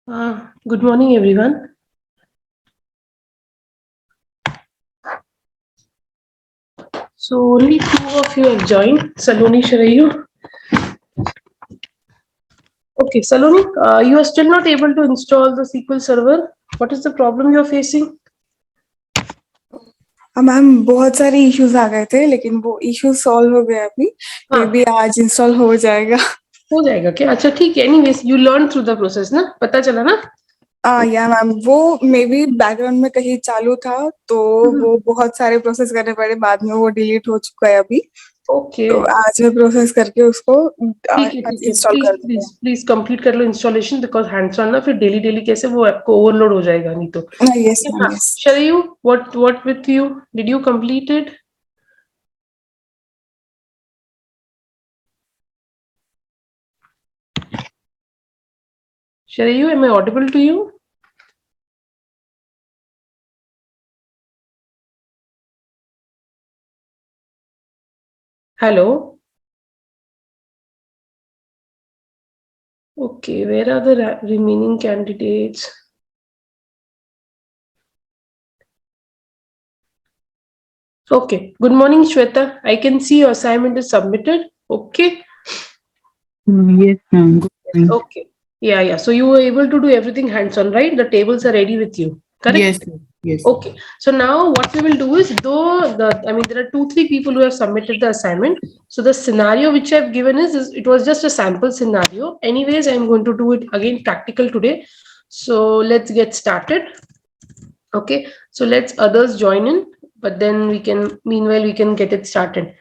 Good morning, everyone. So only two of you have joined. Saloni, Sharayu. Okay, Saloni, you are still not able to install the SQL Server. What is the problem you are facing? Ma'am बहुत सारे issues आ गए थे लेकिन वो issues solve हो गए अभी मे हाँ, बी आज इंस्टॉल हो जाएगा हो जाएगा क्या? अच्छा ठीक है. Anyways, you learn through the process ना? पता चला ना? या मैम वो मे बी बैकग्राउंड में कहीं चालू था तो वो बहुत सारे प्रोसेस करने पड़े बाद में वो डिलीट हो चुका है अभी ओके. तो आज मैं प्रोसेस करके उसको ठीक है, ठीक है. इंस्टॉल प्लीज कर दूंगा प्लीज प्लीज कंप्लीट कर लो इंस्टॉलेशन बिकॉज हैंड्स ऑन ना फिर डेली डेली कैसे वो ऐप को ओवरलोड हो जाएगा नहीं तो. यस Okay, मैम हाँ. Yes Sharayu, what with you? Did you complete it? Sharayu, am I audible to you? Hello. Okay, where are the remaining candidates? Okay, good morning, Shweta. I can see your assignment is submitted. Okay. Yes, ma'am. Good morning. Okay. Yeah. So you were able to do everything hands-on, right? The tables are ready with you. Correct? Yes, sir. Yes. Okay. So now what we will do is there are 2-3 people who have submitted the assignment. So the scenario which I've given is it was just a sample scenario. Anyways, I'm going to do it again practical today. So let's get started. Okay, so let's others join in, but then meanwhile we can get it started.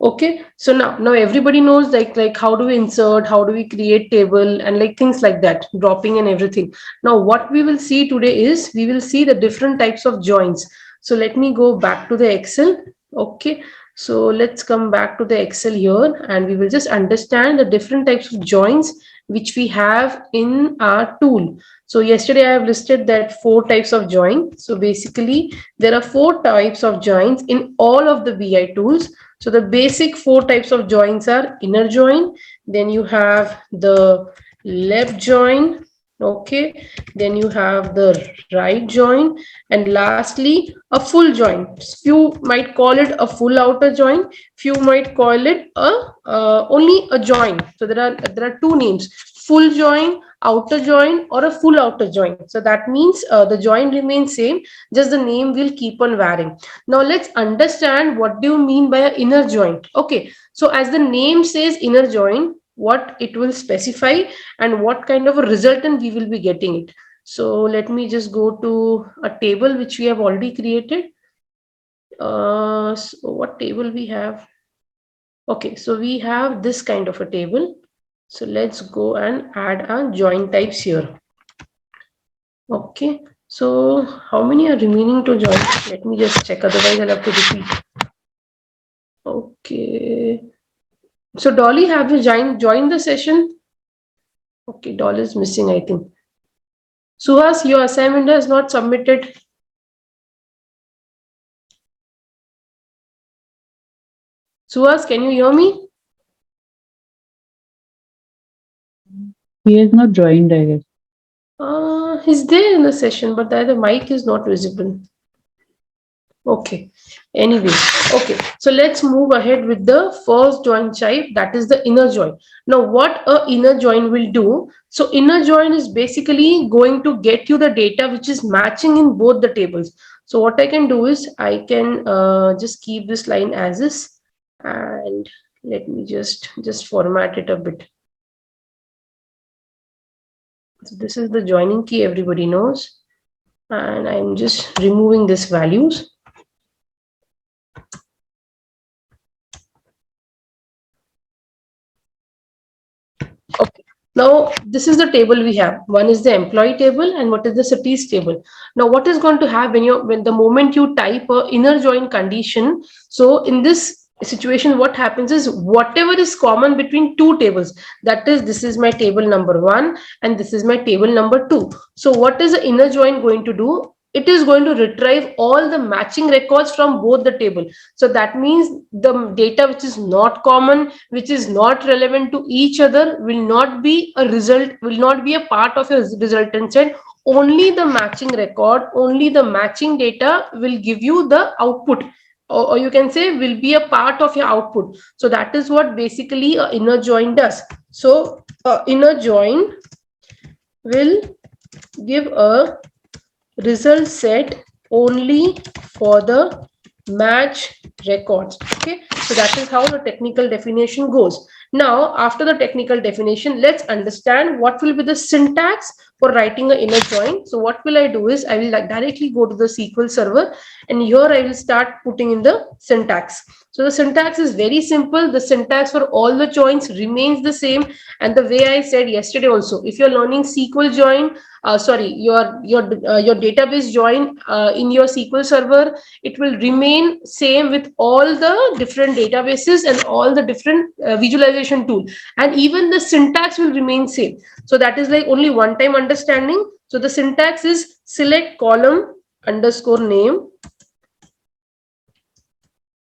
Okay, so now everybody knows like how do we insert, how do we create table and like things like that, dropping and everything. Now what we will see today is we will see the different types of joins. So let me go back to the Excel. Okay, so let's come back to the Excel here and we will just understand the different types of joins which we have in our tool. So yesterday I have listed that 4 types of join. So basically there are 4 types of joins in all of the BI tools. So the basic 4 types of joins are inner join, then you have the left join, okay, then you have the right join, and lastly a full join. Few might call it a full outer join, few might call it a only a join. So there are two names: full join, outer join, or a full outer join. So that means the join remains same, just the name will keep on varying. Now let's understand what do you mean by an inner joint. Okay, so as the name says inner joint, what it will specify and what kind of a resultant we will be getting it. So let me just go to a table which we have already created. So what table we have? Okay, so we have this kind of a table. So let's go and add our join types here. Okay, so how many are remaining to join? Let me just check, otherwise I'll have to repeat. Okay, so Dolly, have you joined the session? Okay, Dolly is missing, I think. Suhas, your assignment is not submitted. Suhas, can you hear me? He has not joined, I guess. He's there in the session, but the mic is not visible. Okay. Anyway, okay. So let's move ahead with the first join type, that is the inner join. Now, what a inner join will do? So inner join is basically going to get you the data which is matching in both the tables. So what I can do is I can just keep this line as is, and let me just format it a bit. So this is the joining key everybody knows, and I'm just removing these values. Okay. Now this is the table we have. One is the employee table and what is the cities table. Now what is going to happen when the moment you type a inner join condition, so in this situation what happens is whatever is common between two tables, that is this is my table number 1 and this is my table number 2. So what is the inner join going to do? it is going to retrieve all the matching records from both the table. So that means the data which is not common, which is not relevant to each other, will not be a result, will not be a part of your resultant set. Only the matching record, only the matching data will give you the output, or you can say will be a part of your output. So that is what basically a inner join does. So inner join will give a result set only for the match records. Okay, so that is how the technical definition goes. Now after the technical definition, let's understand what will be the syntax for writing an inner join. So what will I do is I will directly go to the SQL server, and here I will start putting in the syntax. So the syntax is very simple. The syntax for all the joins remains the same, and the way I said yesterday also, if you're learning SQL join, your database join in your SQL server, it will remain same with all the different databases and all the different visualization tool, and even the syntax will remain same. So that is like only one time understanding. So the syntax is select column underscore name.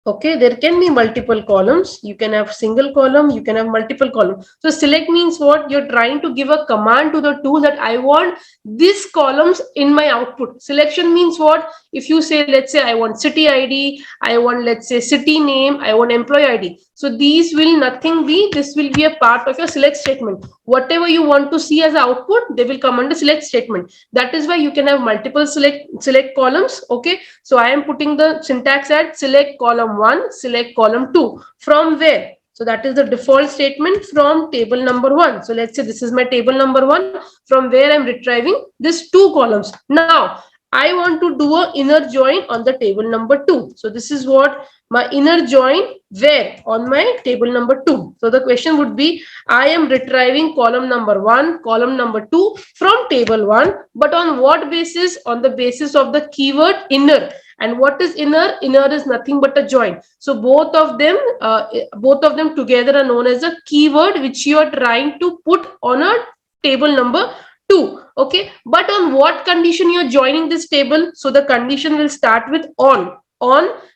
Okay, there can be multiple columns. You can have single column, you can have multiple columns. So select means what? You're trying to give a command to the tool that I want these columns in my output. Selection means what? If you say, let's say I want city ID, I want, let's say, city name, I want employee ID. So these will nothing be, this will be a part of your select statement. Whatever you want to see as output, they will come under select statement. That is why you can have multiple select columns. Okay, so I am putting the syntax at select column 1, select column 2. From where? So that is the default statement from table number 1. So let's say this is my table number 1, from where I'm retrieving this 2 columns. Now I want to do an inner join on the table number 2. So this is what my inner join, where? On my table number 2. So the question would be, I am retrieving column number 1, column number 2 from table 1, but on what basis? On the basis of the keyword inner. And what is inner? Inner is nothing but a join. So both of them together are known as a keyword which you are trying to put on a table number 2. Okay, but on what condition you are joining this table? So the condition will start with on.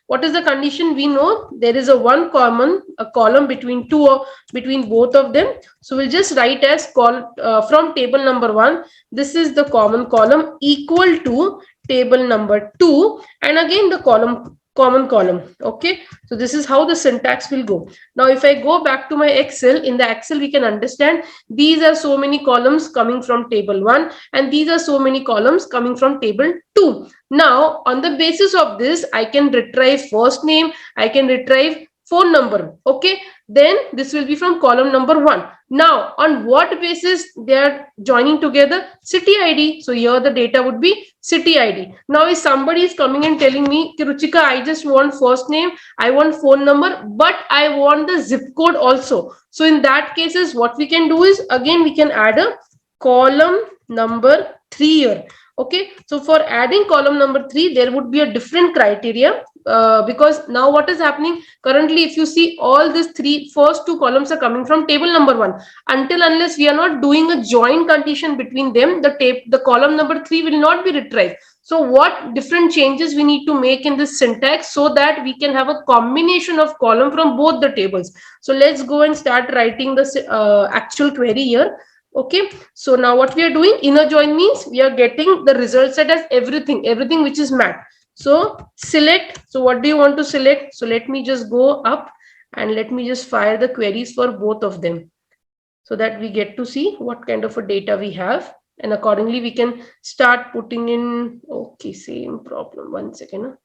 What is the condition? We know there is a column between between both of them. So we'll just write as from table number 1, this is the common column equal to table number 2, and again the common column. Okay, so this is how the syntax will go. Now if I go back to my Excel, in the Excel we can understand these are so many columns coming from table 1, and these are so many columns coming from table 2. Now on the basis of this, I can retrieve first name, I can retrieve phone number. Okay, then this will be from column number 1. Now on what basis they are joining together? City ID. So here the data would be city ID. Now if somebody is coming and telling me, Ruchika, I just want first name, I want phone number, but I want the zip code also. So in that cases, what we can do is, again we can add a column number 3 here. Okay, so for adding column number 3, there would be a different criteria, because now what is happening currently, if you see, all these first 2 columns are coming from table number 1. Until unless we are not doing a join condition between them, the column number 3 will not be retrieved. So what different changes we need to make in this syntax so that we can have a combination of column from both the tables? So let's go and start writing the actual query here. Okay, so now what we are doing, inner join means we are getting the result set as everything which is matched. So select, so what do you want to select? So let me just go up and let me just fire the queries for both of them, so that we get to see what kind of a data we have, and accordingly we can start putting in. Okay, same problem, 1 second.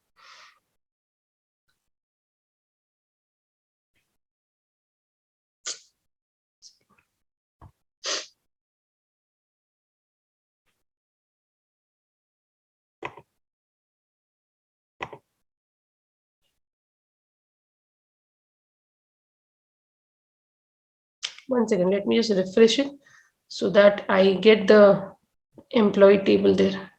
One second, let me just refresh it so that I get the employee table there.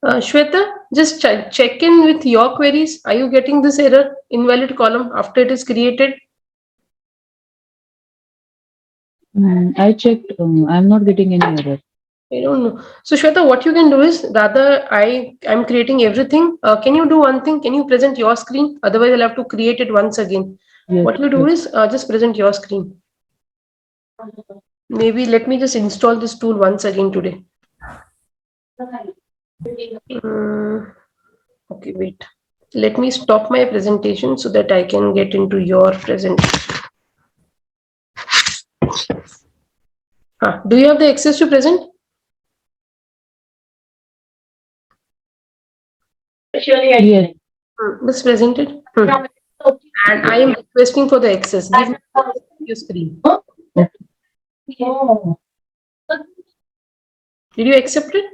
Shweta, just check in with your queries. Are you getting this error, invalid column, after it is created? I checked. I'm not getting any error. I don't know. So Shweta, what you can do is, rather I'm creating everything. Can you do one thing? Can you present your screen? Otherwise, I'll have to create it once again. Yes, What you do yes. is just present your screen. Maybe let me just install this tool once again today. Okay, wait. Let me stop my presentation so that I can get into your presentation. Do you have the access to present? Yes. Let's present it. And I am requesting for the access. Give me your screen. Did you accept it?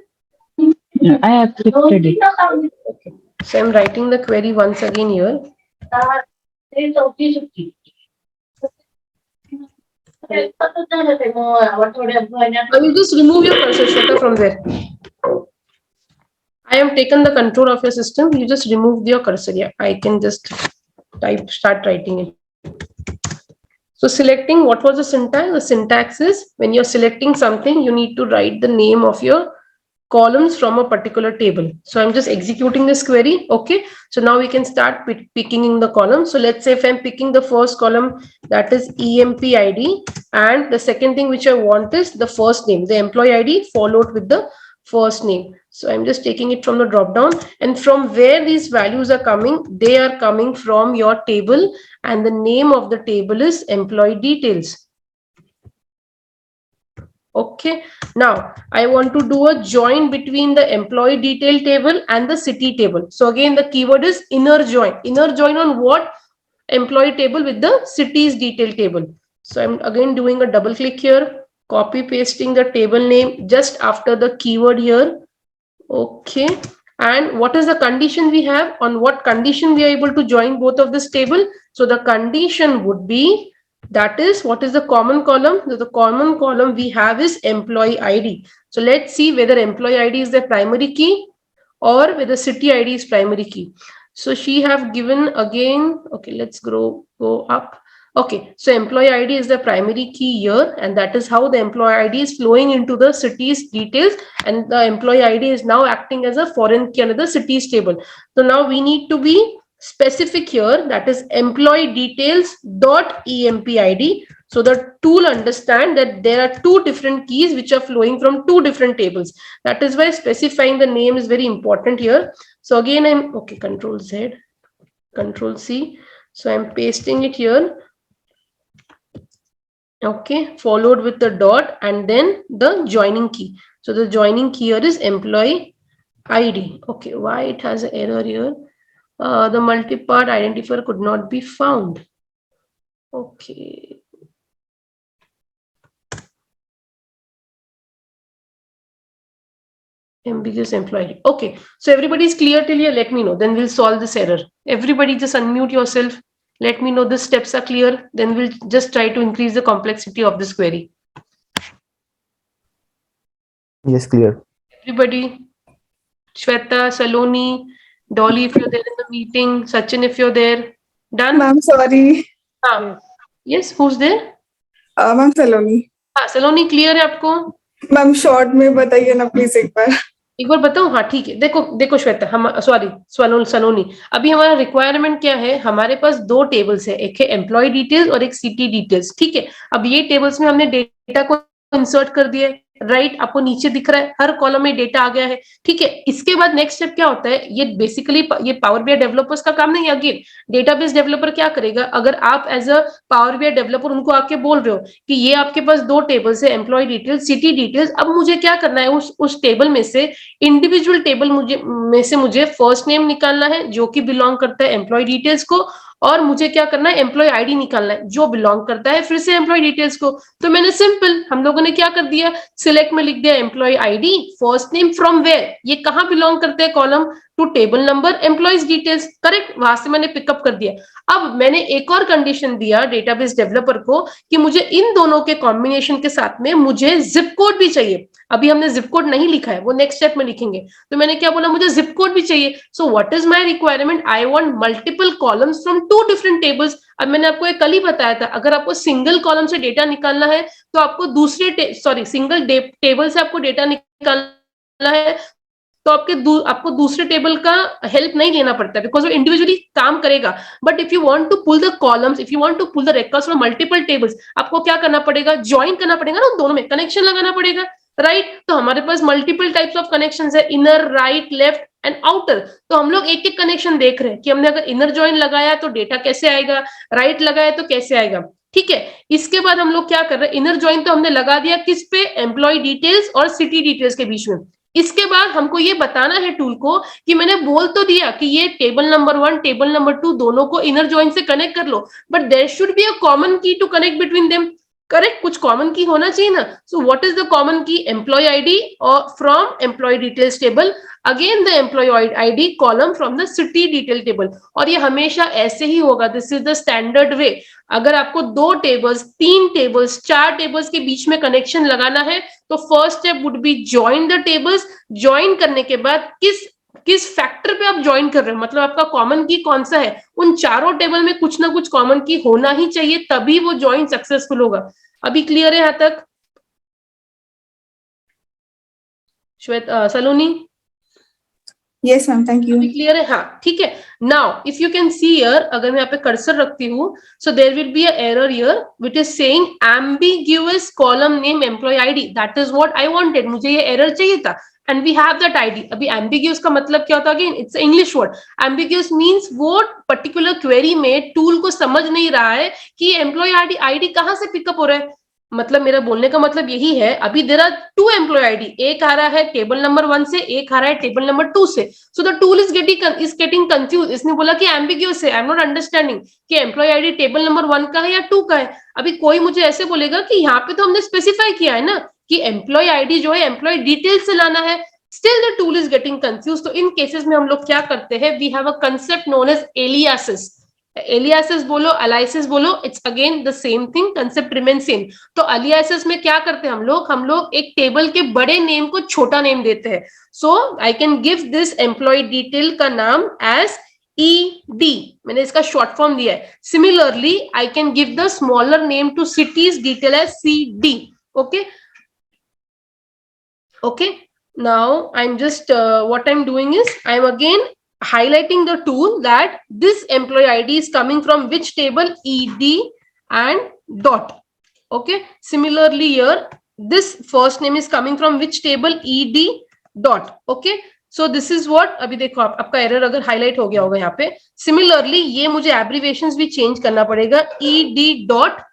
Yeah, I accepted it. Okay. So I'm writing the query once again here. I will just remove your cursor, Shweta, from there. I have taken the control of your system. You just remove your cursor. Yeah, I can just start writing it. So selecting, what was the syntax? The syntax is, when you're selecting something, you need to write the name of your columns from a particular table. So I'm just executing this query. Okay. So now we can start picking in the column. So let's say if I'm picking the first column, that is EMP ID. And the second thing which I want is the first name, the employee ID followed with the first name. So I'm just taking it from the drop down, and from where these values are coming, they are coming from your table, and the name of the table is employee details. Okay, now I want to do a join between the employee detail table and the city table. So again, the keyword is inner join. Inner join on what? Employee table with the cities detail table. So I'm again doing a double click here, copy pasting the table name just after the keyword here. Okay, and what is the condition we have? On what condition we are able to join both of this table? So the condition would be, that is, what is the common column? So the common column we have is employee ID. So let's see whether employee ID is the primary key or whether city ID is primary key. So she have given again, okay, let's go up. Okay, so employee ID is the primary key here, and that is how the employee ID is flowing into the city's details, and the employee ID is now acting as a foreign key under the city's table. So now we need to be specific here, that is employee details dot EMPID. So the tool understand that there are two different keys which are flowing from two different tables. That is why specifying the name is very important here. So again, I'm okay, Control Z, Control C. So I'm pasting it here. Okay, followed with the dot and then the joining key. So the joining key here is employee ID. Okay, why it has an error here? The multi-part identifier could not be found. Okay. Ambiguous employee. Okay, so everybody is clear till here. Let me know. Then we'll solve this error. Everybody just unmute yourself. Let me know the steps are clear. Then we'll just try to increase the complexity of this query. Yes, clear. Everybody, Shweta, Saloni, Dolly, if you're there in the meeting, Sachin, if you're there, done? Ma'am, sorry. Yes, who's there? Ma'am, Saloni. Saloni, clear है आपको? Ma'am short में बताइए ना please एक बार बताऊं? हाँ ठीक है, देखो श्वेता, हम सॉरी सलोनी, अभी हमारा रिक्वायरमेंट क्या है? हमारे पास दो टेबल्स है, एक है एम्प्लॉय डिटेल्स और एक सिटी डिटेल्स. ठीक है, अब ये टेबल्स में हमने डेटा को इंसर्ट कर दिया है. राइट, आपको नीचे दिख रहा है, हर कॉलम में डेटा आ गया है. ठीक है, इसके बाद नेक्स्ट स्टेप क्या होता है? ये बेसिकली ये पावर बीआई डेवलपर्स का काम नहीं है. अगेन डेटाबेस डेवलपर क्या करेगा? अगर आप as a power BI developer उनको आके बोल रहे हो कि ये आपके पास दो टेबल्स है, एम्प्लॉय डिटेल्स, सिटी डिटेल्स, अब मुझे क्या करना है? उस टेबल में से इंडिविजुअल टेबल मुझे फर्स्ट नेम निकालना है जो कि बिलोंग करता है एम्प्लॉय डिटेल्स को, और मुझे क्या करना है? एम्प्लॉय आईडी निकालना है जो बिलोंग करता है फिर से एम्प्लॉय डिटेल्स को. तो मैंने सिंपल, हम लोगों ने क्या कर दिया? सिलेक्ट में लिख दिया employee ID, first name from where, ये कहां बिलोंग करते हैं? Column to table number employees details. Correct, वहां से मैंने पिकअप कर दिया. अब मैंने एक और कंडीशन दिया डेटाबेस डेवलपर को कि मुझे इन दोनों के कॉम्बिनेशन के साथ में मुझे जिप कोड भी चाहिए. अभी हमने जिप कोड नहीं लिखा है, वो नेक्स्ट स्टेप में लिखेंगे। तो मैंने क्या बोला, मुझे जिप कोड भी चाहिए। सो what is my requirement, I want multiple columns from 2 different tables. अब मैंने आपको एक कल ही बताया था, अगर आपको सिंगल कॉलम से डेटा निकालना है तो आपको दूसरे सिंगल टेबल से आपको डेटा निकालना है तो आपको दूसरे टेबल का हेल्प नहीं लेना पड़ता, बिकॉज वो इंडिविजुअली काम करेगा। But if you want to pull the columns, if you want to pull the records from multiple tables, आपको क्या करना पड़ेगा, ज्वाइन करना पड़ेगा ना, दोनों में कनेक्शन लगाना पड़ेगा, राइट। तो हमारे पास मल्टीपल टाइप्स ऑफ कनेक्शंस है, inner, right, left and outer. तो हम लोग एक एक कनेक्शन देख रहे हैं कि हमने अगर इनर ज्वाइन लगाया तो डेटा कैसे आएगा, राइट लगाया तो कैसे आएगा, ठीक है। इसके बाद हम लोग क्या कर रहे हैं, इनर ज्वाइन तो हमने लगा दिया किस पे, एम्प्लॉय डिटेल्स और सिटी डिटेल्स के बीच में। इसके बाद हमको ये बताना है टूल को कि मैंने बोल तो दिया कि ये टेबल नंबर 1 टेबल नंबर 2 दोनों को इनर ज्वाइन से कनेक्ट कर लो, but there should be a common key to connect between them, correct, कुछ कॉमन की होना चाहिए ना। So what is the common key, employee ID और from employee details table, again the employee ID column from the city detail table. और ये हमेशा ऐसे ही होगा, this is the standard way. अगर आपको 2 टेबल्स, 3 टेबल्स, 4 टेबल्स के बीच में कनेक्शन लगाना है तो first step would be join the tables. Join करने के बाद किस फैक्टर पे आप ज्वाइन कर रहे हो, मतलब आपका कॉमन की कौन सा है, उन चारों टेबल में कुछ ना कुछ कॉमन की होना ही चाहिए, तभी वो ज्वाइन सक्सेसफुल होगा। अभी क्लियर है यहां तक Shwet, Saloni? Yes ma'am, thank you. Clear है, हाँ ठीक है। Now if you can see here, अगर मैं यहाँ पे कर्सर रखती हूँ, so there will be a error here which is saying ambiguous column name employee ID, that is what I wanted, मुझे ये एरर चाहिए था, and we have that ID. अभी एम्बिग्यूअस का मतलब क्या होता है, again it's English word. Ambiguous means वो पर्टिकुलर क्वेरी में टूल को समझ नहीं रहा है कि एम्प्लॉय आईडी कहाँ से पिकअप हो रहा है। मतलब मेरा बोलने का मतलब यही है, अभी देयर आर 2 एम्प्लॉय आईडी, एक आ रहा है टेबल नंबर 1 से, एक आ रहा है टेबल नंबर 2 से। So the tool is getting confuse. इसने बोला कि एम्बिग्यूअस है, आई एम नॉट अंडरस्टैंडिंग कि एम्प्लॉय आईडी टेबल नंबर 1 का है या 2 का है। अभी कोई मुझे ऐसे बोलेगा कि यहाँ पे तो हमने स्पेसिफाई किया है ना कि एम्प्लॉय आईडी जो है एम्प्लॉय डिटेल से लाना है, still the tool is getting confuse. तो इन केसेस में हम लोग क्या करते हैं, we have a concept known as aliases. Aliases बोलो, अलाइसिस बोलो, it's again the same thing, concept remain same. तो अलियासिस में क्या करते हैं हम लोग एक टेबल के बड़े नेम को छोटा नेम देते हैं। So I can give this employee detail का नाम एज ED, मैंने इसका शॉर्ट फॉर्म दिया है। Similarly I can give the smaller name to cities detail as CD. Okay okay, now I'm just what I'm doing is I'm again highlighting the tool that this employee ID is coming from which table, ED and dot. Okay, similarly here this first name is coming from which table, ED dot. Okay, so this is what, अभी देखो आपका error अगर highlight हो गया होगा यहाँ पे। Similarly ये मुझे एब्रिविएशंस भी चेंज करना पड़ेगा, ED dot,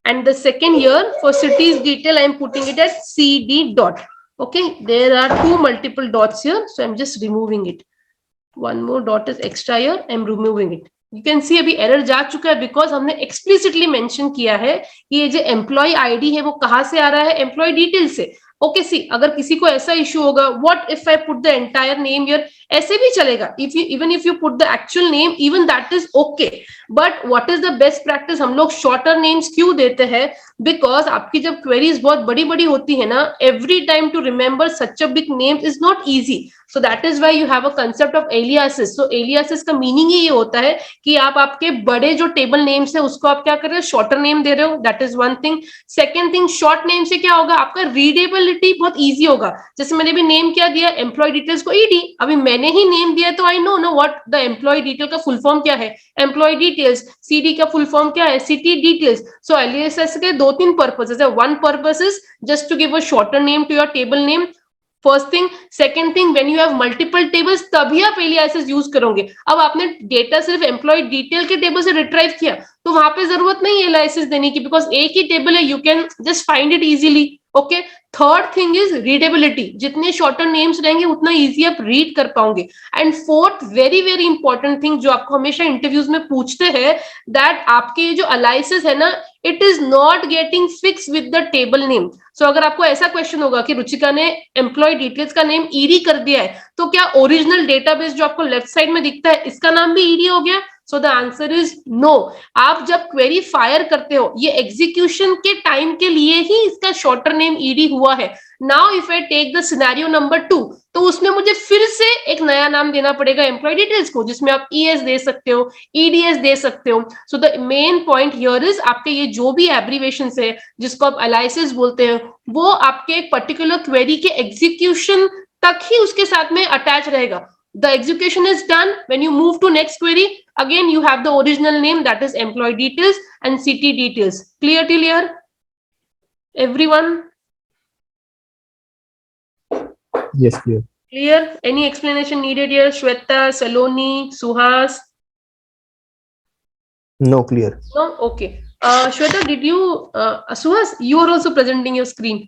and the second here for cities detail I am putting it as CD dot. Okay, there are 2 multiple dots here, so I'm just removing it. One more dot is extra here, I'm removing it. You can see अभी error जा चुका है because हमने explicitly mention किया है कि ये जो एम्प्लॉय आईडी है वो कहां से आ रहा है, एम्प्लॉय डिटेल से। ओके सी, अगर किसी को ऐसा इश्यू होगा, what if I put the entire name here, ऐसे भी चलेगा। Even if you put the actual name, even that is okay, but what is the best practice, हम लोग शॉर्टर नेम्स क्यों देते हैं, बिकॉज आपकी जब क्वेरीज बहुत बड़ी बड़ी होती है ना, every time to remember such a big name is not easy. So that is why you have a concept of aliases. So aliases का मीनिंग ही ये होता है कि आप आपके बड़े जो टेबल नेम्स है उसको आप क्या कर रहे हो, शॉर्टर नेम दे रहे हो, that is one thing. Second thing, short name से क्या होगा, आपका रीडेबिलिटी बहुत ईजी होगा। जैसे मैंने भी नेम क्या दिया, एम्प्लॉय डिटेल्स को ED, अभी मैंने ही नेम दिया तो I know what the employee detail का फुल फॉर्म क्या है, एम्प्लॉय डिटेल्स। CD का फुल फॉर्म क्या है, सिटी डिटेल्स। सो एलियासिस के 2-3 पर्पसेस है। One purpose is just to give a shorter name to your table name, first thing. Second thing, when you have multiple tables तभी आप aliases use करोगे। अब आपने डेटा सिर्फ एम्प्लॉय डिटेल के टेबल से रिट्राइव किया तो वहां पे जरूरत नहीं है एलियासिस देने की, बिकॉज एक ही टेबल है, you can just find it easily. Okay, third thing is readability, जितने शॉर्टर नेम्स रहेंगे उतना इजी आप रीड कर पाओगे। And fourth very very important thing जो आपको हमेशा इंटरव्यूज में पूछते हैं, दैट आपके ये जो अलाइसिस है ना, it is not getting fix with the table name. So अगर आपको ऐसा क्वेश्चन होगा कि रुचिका ने एम्प्लॉय डिटेल्स का नेम ED कर दिया है, तो क्या ओरिजिनल डेटाबेस जो आपको लेफ्ट साइड में दिखता है इसका नाम भी ED हो गया? So the answer is no. आप जब क्वेरी फायर करते हो, ये एग्जीक्यूशन के टाइम के लिए ही इसका शॉर्टर नेम ईडी हुआ है। Now if I take the scenario number 2, तो उसमें मुझे फिर से एक नया नाम देना पड़ेगा एम्प्लॉय डिटेल्स को, जिसमें आप ईएस दे सकते हो, ईडीएस दे सकते हो। So the main point here is, आपके ये जो भी एब्रीवेशन है जिसको आप एलाइसिस बोलते हैं, वो आपके एक पर्टिकुलर क्वेरी के एग्जीक्यूशन तक ही उसके साथ में अटैच रहेगा। The execution is done. When you move to next query, again you have the original name, that is employee details and CT details. Clear till here? Everyone? Yes, clear. Clear? Any explanation needed here? Shweta, Saloni, Suhas? No, clear. No? Okay. Shweta, did you, Suhas, you are also presenting your screen.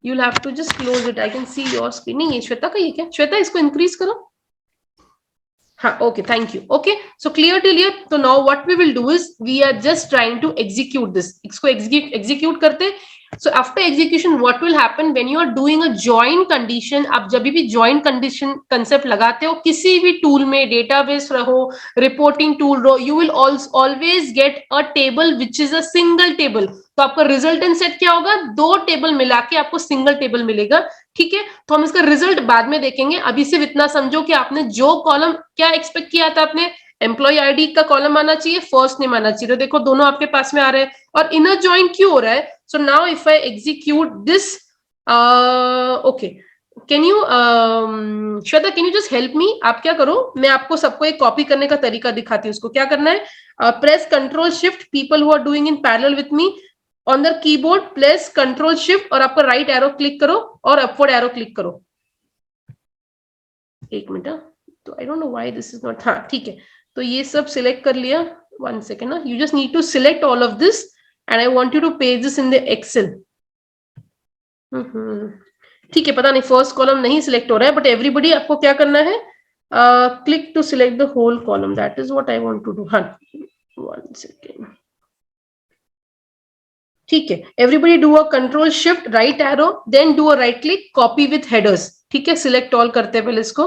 You'll have to just close it. I can see your screen. नहीं, ये श्वेता का ये क्या? श्वेता, इसको increase करो. हाँ, okay, thank you. Okay, so clear till here. So now what we will do is, we are just trying to execute this. इसको execute करते. So after execution, what will happen when you are doing a join condition? आप जब भी join condition concept लगाते हो, किसी भी tool में, database रहो, reporting tool रहो, you will always get a table which is a single table. तो आपका resultant set क्या होगा? 2 टेबल मिला के आपको सिंगल टेबल मिलेगा। ठीक है, तो हम इसका रिजल्ट बाद में देखेंगे। अभी सिर्फ इतना समझो कि आपने जो कॉलम क्या एक्सपेक्ट किया था, आपने एम्प्लॉय आईडी का कॉलम आना चाहिए, फर्स्ट नेम आना चाहिए। तो देखो दोनों आपके पास में आ रहे हैं। और इनर जॉइन क्यों हो रहा है? So now if I execute this, okay, can you Shweta, can you just help me? आप क्या करो, मैं आपको सबको एक कॉपी करने का तरीका दिखाती हूँ। उसको क्या करना है, press control shift, people who are doing in parallel with me, on the keyboard press control shift और आपका राइट एरो क्लिक करो और अपवर्ड एरो क्लिक करो। एक मिनट, तो आई don't know why this is not, हाँ ठीक है, तो ये सब सिलेक्ट कर लिया। 1 सेकेंड ना, you just need to select all of this and I want you to paste this in the Excel. ठीक है, पता नहीं फर्स्ट कॉलम नहीं सिलेक्ट हो रहा है, बट एवरीबडी आपको क्या करना है, click to select the whole column, that is what I want to do. हाँ 1 सेकेंड, ठीक है, everybody do a control shift right arrow, then do a right click, copy with headers. ठीक है, select all करते हैं पहले इसको।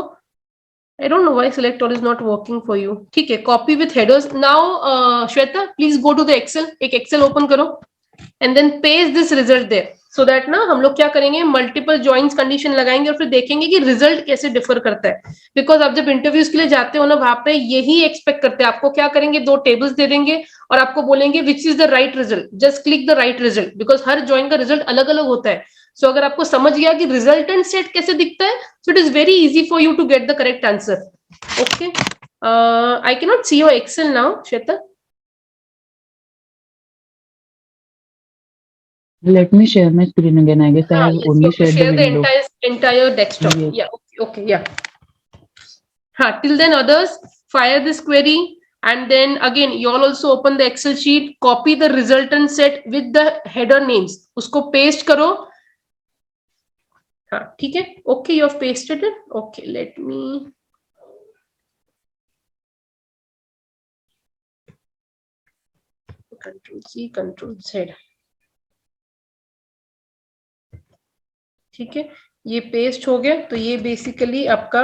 I don't know why select all is not working for you. ठीक है, copy with headers. Now Shweta please go to the Excel, एक Excel open करो and then paste this result there, so that ना हम लोग क्या करेंगे, मल्टीपल जॉइंट्स कंडीशन लगाएंगे और फिर देखेंगे कि रिजल्ट कैसे डिफर करता है। बिकॉज आप जब इंटरव्यूज के लिए जाते हो ना, वहां पे यही एक्सपेक्ट करते हैं। आपको क्या करेंगे, 2 टेबल्स दे देंगे और आपको बोलेंगे which is the right result, just click the right result, because her join का रिजल्ट अलग अलग होता है। सो अगर आपको समझ गया कि रिजल्टेंट सेट कैसे दिखता है, so it is very easy for you to get the correct answer. Okay, I can not see your Excel now, Shweta. Let me share my screen again. I guess I have only shared the share the window. entire desktop. Yes. Yeah, okay, yeah. Till then others fire this query and then again you all also open the Excel sheet, copy the resultant set with the header names, usko paste karo. ठीक है, okay, you have pasted it. Okay, let me Control C Control Z। ठीक है, ये paste हो गया। तो ये basically आपका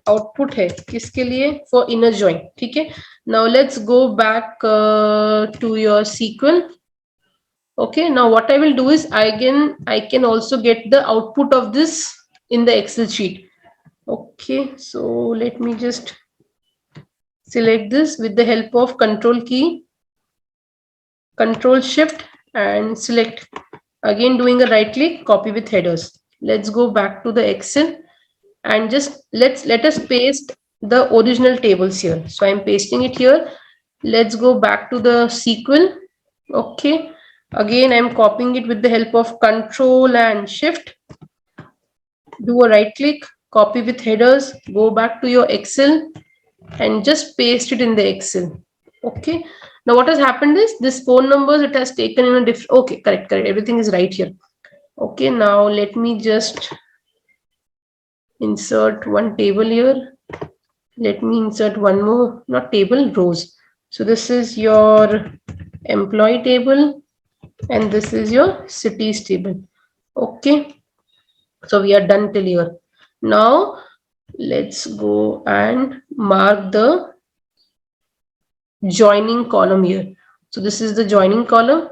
आउटपुट है किसके लिए, फॉर इनर जॉइन। ठीक है, now let's go back to your sequel. Okay, now what I will do is I can also get the output of this in the Excel sheet. Okay, so let me just select this with the help of control key, control shift and select. Again doing a right click, copy with headers. Let's go back to the Excel and just let us paste the original tables here. So I'm pasting it here. Let's go back to the SQL. Okay, again I'm copying it with the help of control and shift. Do a right click, copy with headers, go back to your Excel and just paste it in the Excel. Okay, now what has happened is this phone numbers, it has taken in a different, okay, correct, everything is right here. Okay, now let me just insert one table here. Let me insert one more, not table, rows. So this is your employee table and this is your cities table. Okay, so we are done till here. Now let's go and mark the joining column here. So this is the joining column.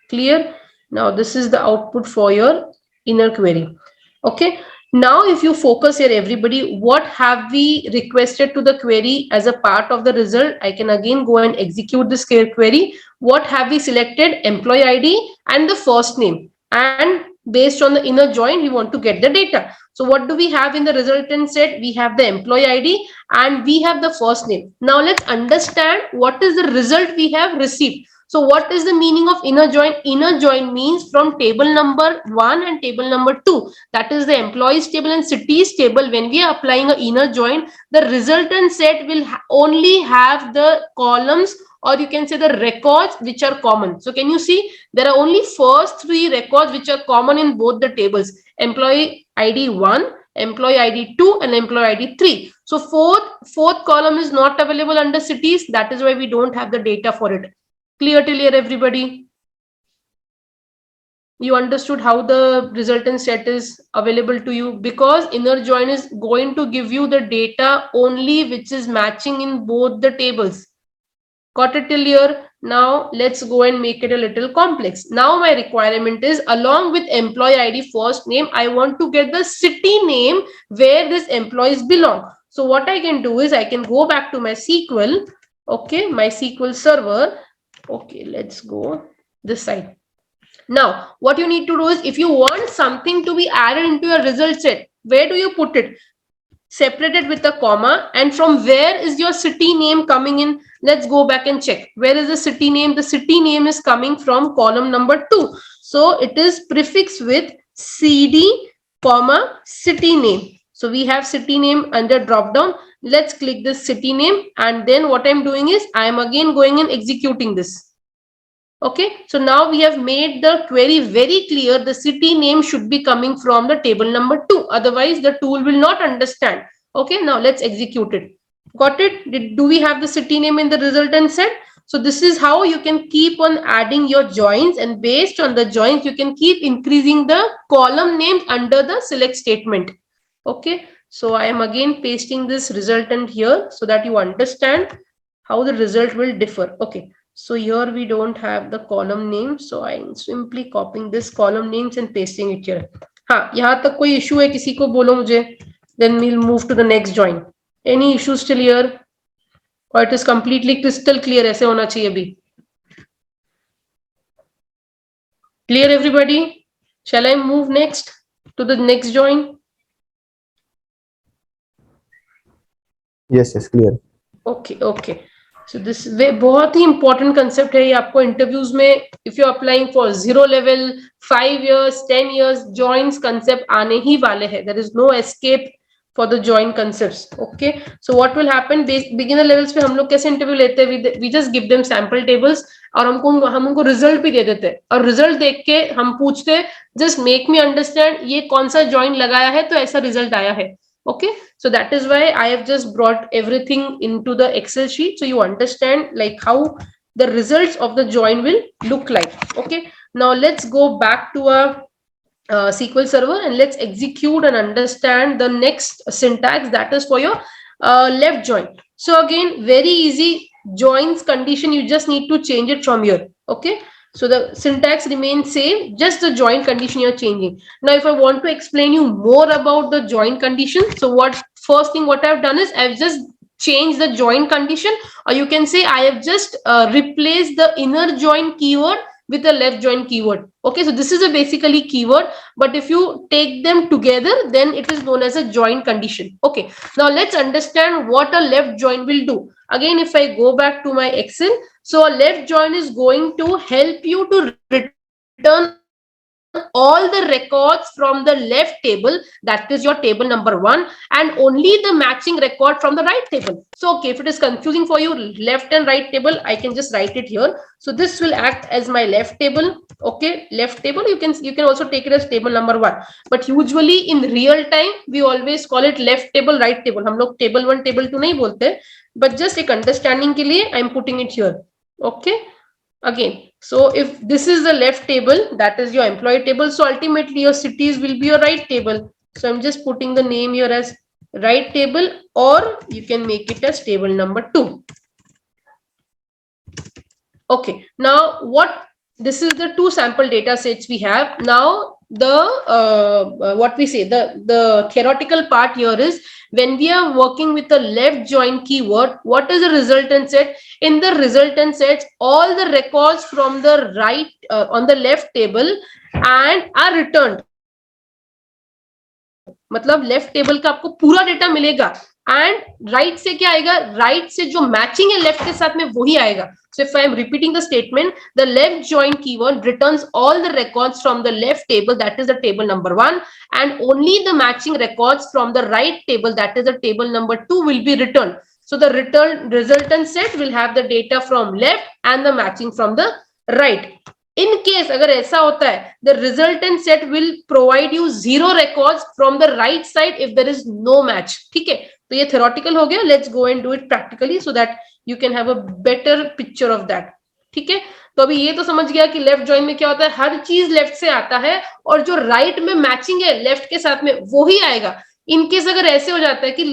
Clear? Now this is the output for your inner query. Okay. Now if you focus here, everybody, what have we requested to the query as a part of the result? I can again go and execute this query. What have we selected? Employee ID and the first name. And based on the inner join, we want to get the data. So what do we have in the resultant set? We have the employee ID and we have the first name. Now let's understand what is the result we have received. So what is the meaning of inner join? Inner join means from table number 1 and table number 2. That is the employees table and cities table. When we are applying an inner join, the resultant set will only have the columns, or you can say the records which are common. So can you see there are only first 3 records which are common in both the tables: employee ID 1, employee ID 2 and employee ID 3. So fourth column is not available under cities. That is why we don't have the data for it. Clear till here, everybody? You understood how the resultant set is available to you, because inner join is going to give you the data only which is matching in both the tables. Got it till here? Now let's go and make it a little complex. Now my requirement is, along with employee ID first name, I want to get the city name where these employees belong. So what I can do is I can go back to my SQL, okay, my SQL server. Okay, let's go this side. Now, what you need to do is, if you want something to be added into your result set, where do you put it? Separated with a comma, and from where is your city name coming in? Let's go back and check. Where is the city name? The city name is coming from column number 2. So it is prefixed with CD, comma, city name. So we have city name under drop down. Let's click this city name, and then what I'm doing is I am again going and executing this. Okay, so now we have made the query very clear. The city name should be coming from the table number 2. Otherwise, the tool will not understand. Okay, now let's execute it. Got it? Do we have the city name in the resultant set? So this is how you can keep on adding your joins, and based on the joins, you can keep increasing the column names under the select statement. Okay, so I am again pasting this resultant here so that you understand how the result will differ. Okay, so here we don't have the column name, so I'm simply copying this column names and pasting it here. हाँ, यहाँ तक कोई issue है किसी को बोलो मुझे, then we'll move to the next join. Any issues still here? Or it is completely crystal clear? ऐसे होना चाहिए अभी. Clear everybody? Shall I move next to the next join? Yes, yes, clear. Okay, okay. So this बहुत ही important concept है ये आपको interviews में, if you're applying for 0 level, 5 years, 10 years, joins concept आने ही वाले हैं. There is no escape for the join concepts. Okay. So what will happen? Beginner levels पे हम लोग कैसे interview लेते हैं? We just give them sample tables और हम उनको result भी दे देते हैं, और result देख के हम पूछते हैं, just make me understand ये कौन सा join लगाया है तो ऐसा result आया है. Okay, so that is why I have just brought everything into the Excel sheet, so you understand like how the results of the join will look like. Okay, now let's go back to our SQL server and let's execute and understand the next syntax, that is for your left join. So again, very easy. Joins condition, you just need to change it from here. Okay, so the syntax remains same, just the join condition you're changing. Now, if I want to explain you more about the join condition, so first thing what I've done is I've just changed the join condition, or you can say I have just replaced the inner join keyword with a left join keyword. Okay, so this is a basically keyword, but if you take them together, then it is known as a join condition. Okay, now let's understand what a left join will do. Again, if I go back to my Excel, so a left join is going to help you to return all the records from the left table, that is your table number 1, and only the matching record from the right table. So okay, if it is confusing for you, left and right table, I can just write it here. So this will act as my left table. Okay, left table, you can also take it as table number 1, but usually in real time we always call it left table, right table. हम लोग table 1 table 2 नहीं बोलते, but just एक understanding के लिए I'm putting it here. Okay, again, so if this is the left table, that is your employee table, so ultimately your cities will be your right table. So I'm just putting the name here as right table, or you can make it as table number 2. Okay, now this is the two sample data sets we have. Now the what we say, the theoretical part here is when we are working with the left join keyword, what is the resultant set? In the resultant sets, all the records from the right on the left table and are returned. मतलब left table का आपको पूरा data मिलेगा and right से क्या आएगा, right से जो मैचिंग है लेफ्ट के साथ में वही आएगा. So if I am repeating the statement, the left join keyword returns all the records from the left table, that is the table number 1, and only the matching records from the right table, that is the table number 2, will be returned. So the resultant set will have the data from left and the matching from the right. In case अगर ऐसा होता है, the resultant set will provide you 0 records from the right side if there is no match. ठीक है, तो ये theoretical हो गया. Let's go and do it practically so that you can have a better picture of that. ठीक है, तो अभी ये तो समझ गया कि लेफ्ट जॉइन में क्या होता है, हर चीज लेफ्ट से आता है और जो राइट में मैचिंग है लेफ्ट के साथ में वो ही आएगा. इनकेस अगर ऐसे हो जाता है कि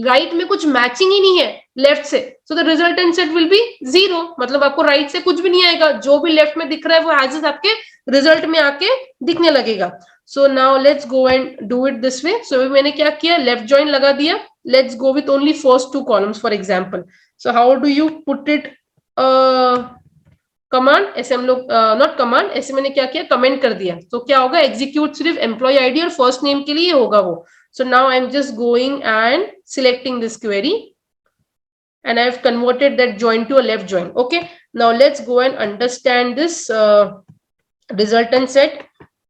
राइट में कुछ मैचिंग ही नहीं है लेफ्ट से, so the resultant set will be 0, मतलब आपको राइट से कुछ भी नहीं आएगा, जो भी लेफ्ट में दिख रहा है वो एज इज आपके रिजल्ट में आके दिखने लगेगा. So now let's go and do it this way. So मैंने क्या किया, लेफ्ट जॉइन लगा दिया. Let's go with only first 2 columns for example. So how do you put it, command ऐसे हम लोग नॉट कमांड, ऐसे मैंने क्या किया, कमेंट कर दिया. तो क्या होगा, एग्जीक्यूट सिर्फ एम्प्लॉय आईडी और फर्स्ट नेम के लिए होगा वो. So now I'm just going and selecting this query and I've converted that join to a left join. Okay, now let's go and understand this resultant set.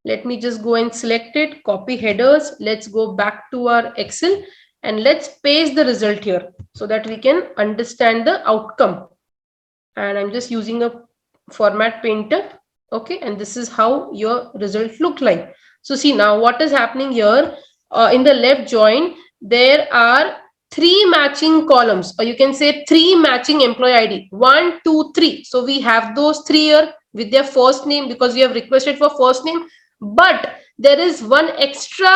Let me just go and select it, copy headers. Let's go back to our Excel and let's paste the result here so that we can understand the outcome. And I'm just using a format painter. Okay, and this is how your result look like. So see now what is happening here. In the left join, there are 3 matching columns, or you can say 3 matching employee ID, 1, 2, 3. So we have those 3 here with their first name because we have requested for first name. But there is one extra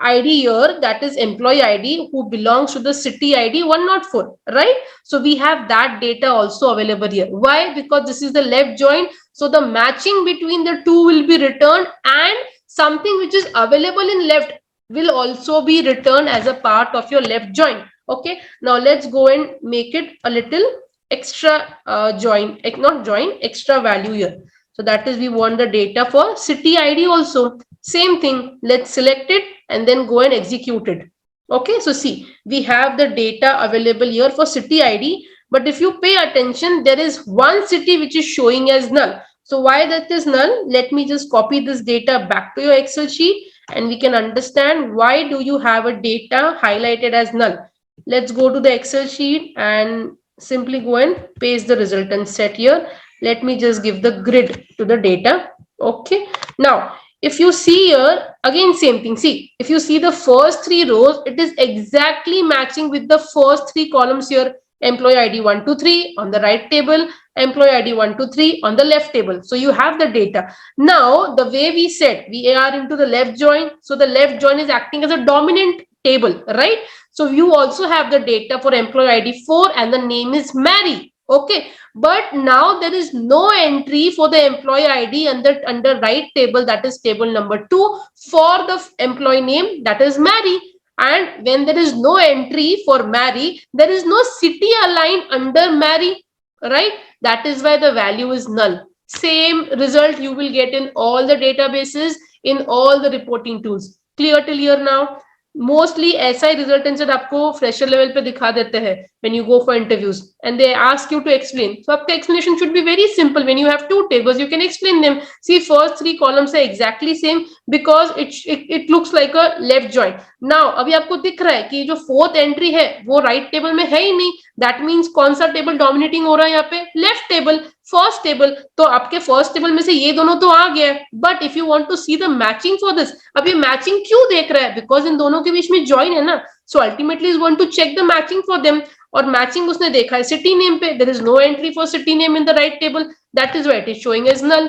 ID here, that is employee ID, who belongs to the city ID 104, right? So we have that data also available here. Why? Because this is the left join. So the matching between the two will be returned, and something which is available in left will also be returned as a part of your left join. Okay, now let's go and make it a little extra join, not join, extra value here. So that is, we want the data for city ID also. Same thing, let's select it and then go and execute it. Okay, so see, we have the data available here for city ID, but if you pay attention, there is one city which is showing as null. So why that is null? Let me just copy this data back to your Excel sheet and we can understand why do you have a data highlighted as null. Let's go to the Excel sheet and simply go and paste the resultant set here. Let me just give the grid to the data. Okay, now if you see here, again same thing. See, if you see the first 3 rows, it is exactly matching with the first 3 columns here. Employee ID 1, 2, 3 on the right table, employee ID 1, 2, 3 on the left table. So you have the data. Now the way we said, we are into the left join. So the left join is acting as a dominant table, right? So you also have the data for employee ID 4 and the name is Mary. Okay, but now there is no entry for the employee ID under right table, that is table number 2, for the employee name, that is Mary. And when there is no entry for Mary, there is no city aligned under Mary, right? That is why the value is null. Same result you will get in all the databases, in all the reporting tools. Clear till here now? Mostly ऐसा ही resultant set आपको fresher level पे दिखा देते हैं when you go for interviews and they ask you to explain. So आपका explanation should be very simple. When you have 2 tables, you can explain them. See, first 3 columns are exactly same because it looks like a left join. Now अभी आपको दिख रहा है कि जो 4th entry है वो right table में है ही नहीं. That means कौन सा table dominating हो रहा है यहाँ पे? Left table. फर्स्ट टेबल, तो आपके फर्स्ट टेबल में से ये दोनों तो आ गया है, but if you want to see the matching for this, अब ये मैचिंग क्यों देख रहा है? बिकॉज इन दोनों के बीच में जॉइन है ना. So ultimately is going to check the matching for them, और मैचिंग उसने देखा है सिटी नेम पे. There is no entry for city name in the right table, that is why it is showing as null.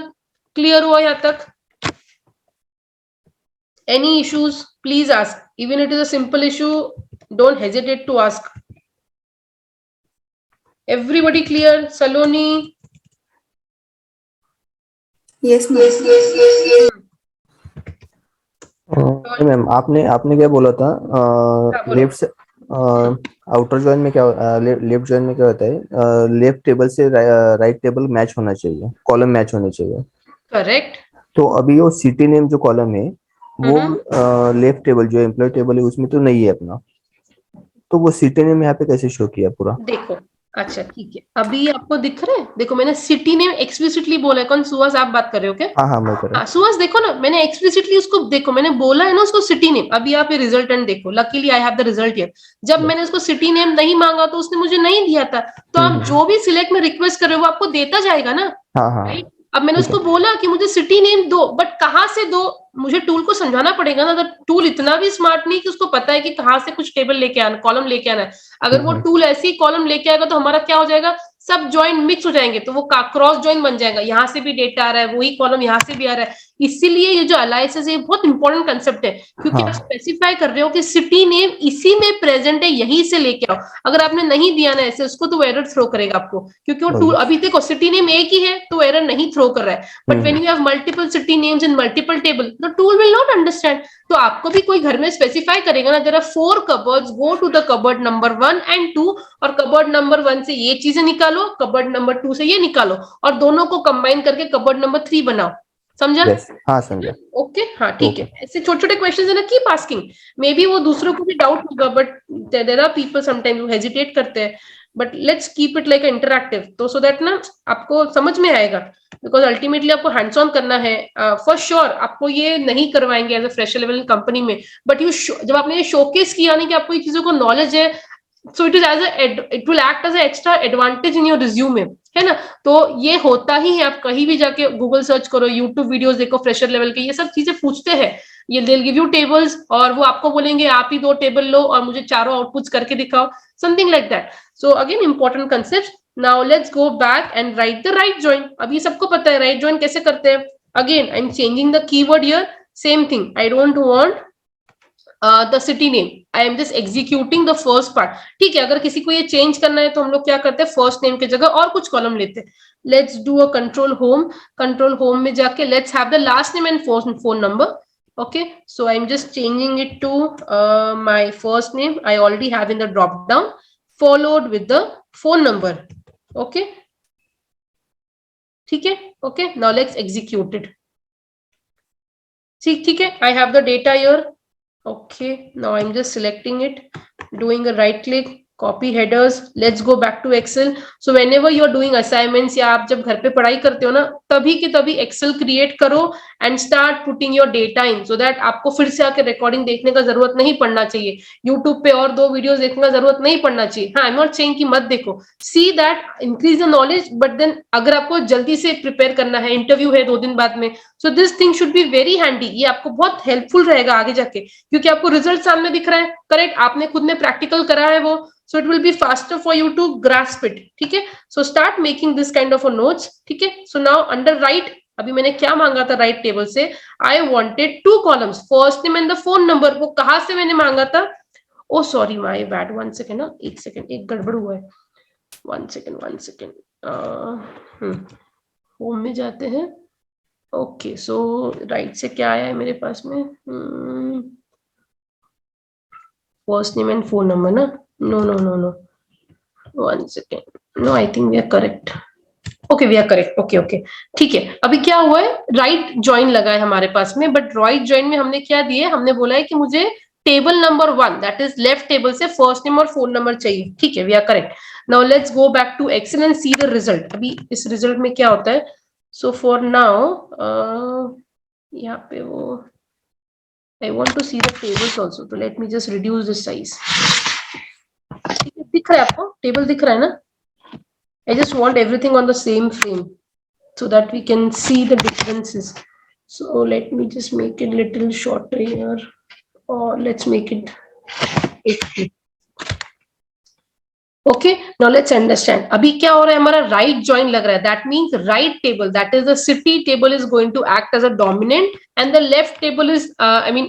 Clear हुआ यहाँ तक? Any issues please ask. Even it is a simple issue, don't hesitate to ask. Everybody clear? Saloni, Yes, ma'am. Ma'am आपने आपने क्या बोला था? बोलो। Left से आउटर जॉइन में क्या, लेफ्ट जॉइन में क्या होता है? लेफ्ट टेबल से राइट टेबल मैच होना चाहिए, कॉलम मैच होने चाहिए। करेक्ट। तो अभी वो सिटी नेम जो कॉलम है वो हम्म। लेफ्ट टेबल जो एम्प्लॉय टेबल है उसमें तो नहीं है अपना, तो वो सिटी नेम यहाँ पे कैसे शो किया पूरा? देखो, अच्छा ठीक है, अभी आपको दिख रहा है? देखो मैंने सिटी नेम एक्सप्लिसिटली बोला है। कौन? सुहास आप बात कर रहे हो क्या? हाँ हाँ मैं कर रहा हाँ सुहास, देखो ना, मैंने एक्सप्लिसिटली उसको, देखो मैंने बोला है ना उसको सिटी नेम। अभी आप ये रिजल्टेंट देखो, luckily I have the result here. जब हूँ। मैंने उसको सिटी नेम नहीं मांगा तो उसने मुझे नहीं दिया था। तो आप जो भी सिलेक्ट में रिक्वेस्ट कर रहे हो वो आपको देता जाएगा ना, हाँ हाँ राइट? अब मैंने ठीक है। उसको बोला कि मुझे सिटी नेम दो, बट कहाँ से दो? मुझे टूल को समझाना पड़ेगा ना। टूल इतना भी स्मार्ट नहीं कि उसको पता है कि कहाँ से कुछ टेबल लेके आना, कॉलम लेके आना है। अगर वो टूल ऐसे ही कॉलम लेके आएगा तो हमारा क्या हो जाएगा, सब जॉइंट मिक्स हो जाएंगे, तो वो क्रॉस जॉइन बन जाएगा। यहाँ से भी डेटा आ रहा है, वही कॉलम यहाँ से भी आ रहा है। इसीलिए ये जो अलाइसिस है बहुत इंपॉर्टेंट कंसेप्ट है, क्योंकि आप हाँ स्पेसिफाई कर रहे हो कि सिटी नेम इसी में प्रेजेंट है, यहीं से लेके आओ। अगर आपने नहीं दिया ना ऐसे उसको, तो वो एरर थ्रो करेगा आपको, क्योंकि वो टूल, अभी देखो सिटी नेम एक ही है तो एरर नहीं थ्रो कर रहा है। But when you have multiple city names in multiple table, the tool will not understand. तो आपको भी कोई घर में स्पेसिफाई करेगा ना, there are 4 cupboards, go to the cupboard number 1 and 2, और कबर्ड नंबर 1 से ये चीजें निकालो, कबर्ड नंबर 2 से ये निकालो, और दोनों को कंबाइन करके कबर्ड नंबर 3 बनाओ। समझा? यस हाँ समझा। ओके, हाँ ठीक है। ओके ऐसे छोटे छोटे क्वेश्चन है ना, कीप आस्किंग। मे बी वो दूसरों को भी डाउट होगा, but there are people sometimes who hesitate करते हैं। But let's keep it like interactive, तो सो दैट ना आपको समझ में आएगा। बिकॉज अल्टीमेटली आपको हैंड्स ऑन करना है। फॉर श्योर आपको ये नहीं करवाएंगे as a fresher level company में, बट यू जब आपने ये शोकेस किया ना कि आपको ये चीजों को नॉलेज है, so it is as it will act as extra advantage in your resume, है ना? तो ये होता ही है। आप कहीं भी जाके गूगल सर्च करो, यूट्यूब वीडियोस देखो, फ्रेशर लेवल के ये सब चीजें पूछते हैं। ये दे गिव यू टेबल्स, और वो आपको बोलेंगे आप ही 2 टेबल लो और मुझे चारों आउटपुट्स करके दिखाओ, something like that. So again important concept. Now let's go back and right the right join. अब ये सबको पता है राइट जॉइन कैसे करते हैं। Again I am changing the keyword here, same thing. I don't want the city name, I am just executing the first part. ठीक है, अगर किसी को ये चेंज करना है तो हम लोग क्या करते हैं, फर्स्ट नेम की जगह और कुछ कॉलम लेते हैं। Let's do a control home. Control home में जाके let's have the last name and phone number. Okay, so I'm just changing it to my first name. I already have in the drop down, followed with the phone number. Okay, ठीक है? Okay, now let's execute it. ठीक है, I have the data here. Okay, now I'm just selecting it, doing a right click, copy headers. Let's go back to Excel. So whenever you're doing assignments या आप जब घर पे पढ़ाई करते हो ना, तभी के तभी Excel क्रिएट करो and start putting your data in, so that आपको फिर से आके रिकॉर्डिंग देखने का जरूरत नहीं पड़ना चाहिए, YouTube पे और 2 वीडियोस देखने का जरूरत नहीं पड़ना चाहिए। हाँ, आई एम नॉट सेइंग कि मत देखो, see that increase the knowledge, but then अगर आपको जल्दी से प्रिपेयर करना है, इंटरव्यू है 2 दिन बाद में, so this thing should be very handy. ये आपको बहुत हेल्पफुल रहेगा आगे जाके, क्योंकि आपको रिजल्ट सामने दिख रहा है, करेक्ट? आपने खुद में प्रैक्टिकल करा है वो, so it will be faster for you to grasp it. ठीक है? So start making this kind of a notes. ठीक है? So now under right, अभी मैंने क्या मांगा था राइट टेबल से, I wanted 2 columns, first name and the phone number. वो कहाँ से मैंने मांगा था? Oh sorry, my bad. 1 second ना, 1 second, एक गड़बड़ हुआ है। 1 second. होम में जाते हैं। ओके, सो राइट से क्या आया है मेरे पास में? First name and phone number ना? No. 1 second. No, I think we are correct. Okay, we are correct. Okay. ठीक है, अभी क्या हुआ है, राइट ज्वाइन लगा है हमारे पास में, बट राइट ज्वाइन में हमने क्या दिया, हमने बोला है कि मुझे table number 1, that is left table से फर्स्ट नेम और फोन नंबर चाहिए। ठीक है, we are correct. Now let's go back to Excel and see the result. अभी इस रिजल्ट में क्या होता है, सो फॉर नाउ यहाँ पे वो I want to see the tables also, तो let me just reduce the size. ठीक है, दिख रहा है आपको? टेबल दिख रहा है ना? I just want everything on the same frame so that we can see the differences. So let me just make it little shorter here, or let's make it 80. Okay, now let's understand. अभी क्या हो रहा है, हमारा right join लग रहा है. That means right table, that is the city table, is going to act as a dominant, and the left table is,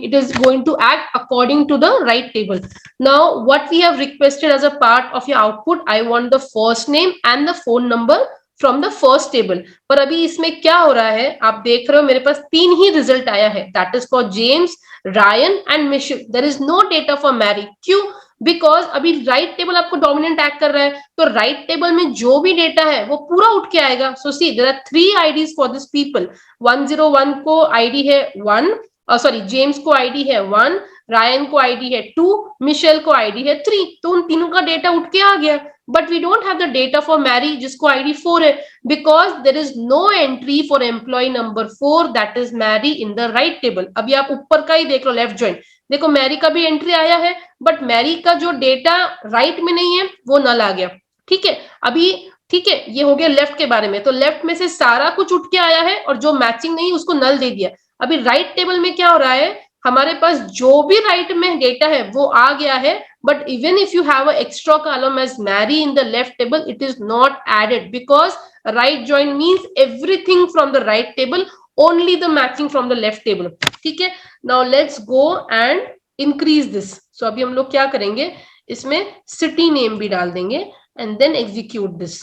it is going to act according to the right table. Now, what we have requested as a part of your output, I want the first name and the phone number from the first table. पर अभी इसमें क्या हो रहा है, आप देख रहे हो मेरे पास 3 ही रिजल्ट आया है, that is for James, Ryan and Michelle. There is no data for Mary. क्यों? बिकॉज अभी राइट टेबल आपको डोमिनेंट एक्ट कर रहा है, तो राइट टेबल में जो भी डेटा है वो पूरा उठ के आएगा। So see there are 3 IDs for this people. 101 को आईडी है 1, सॉरी जेम्स को आईडी है 1, रायन को आईडी है 2, मिशेल को आईडी है 3। तो उन तीनों का डेटा उठ के आ गया। But we don't have the data for Mary जिसको आईडी 4 है, because there is no entry for employee number 4 that is Mary in the right table. अभी आप ऊपर का ही देख लो, लेफ्ट ज्वाइन देखो, मैरी का भी एंट्री आया है, बट मैरी का जो डेटा राइट में नहीं है वो नल आ गया। ठीक है, अभी ठीक है, ये हो गया लेफ्ट के बारे में। तो लेफ्ट में से सारा कुछ उठ के आया है और जो मैचिंग नहीं उसको नल दे दिया। अभी राइट टेबल में क्या हो रहा है, हमारे पास जो भी राइट में डेटा है वो आ गया है, but even if you have an extra column as Mary in the left table, it is not added because right join means everything from the right table, only the matching from the left table. ठीक है, now let's go and increase this. So अभी हम लोग क्या करेंगे, इसमें city name भी डाल देंगे and then execute this,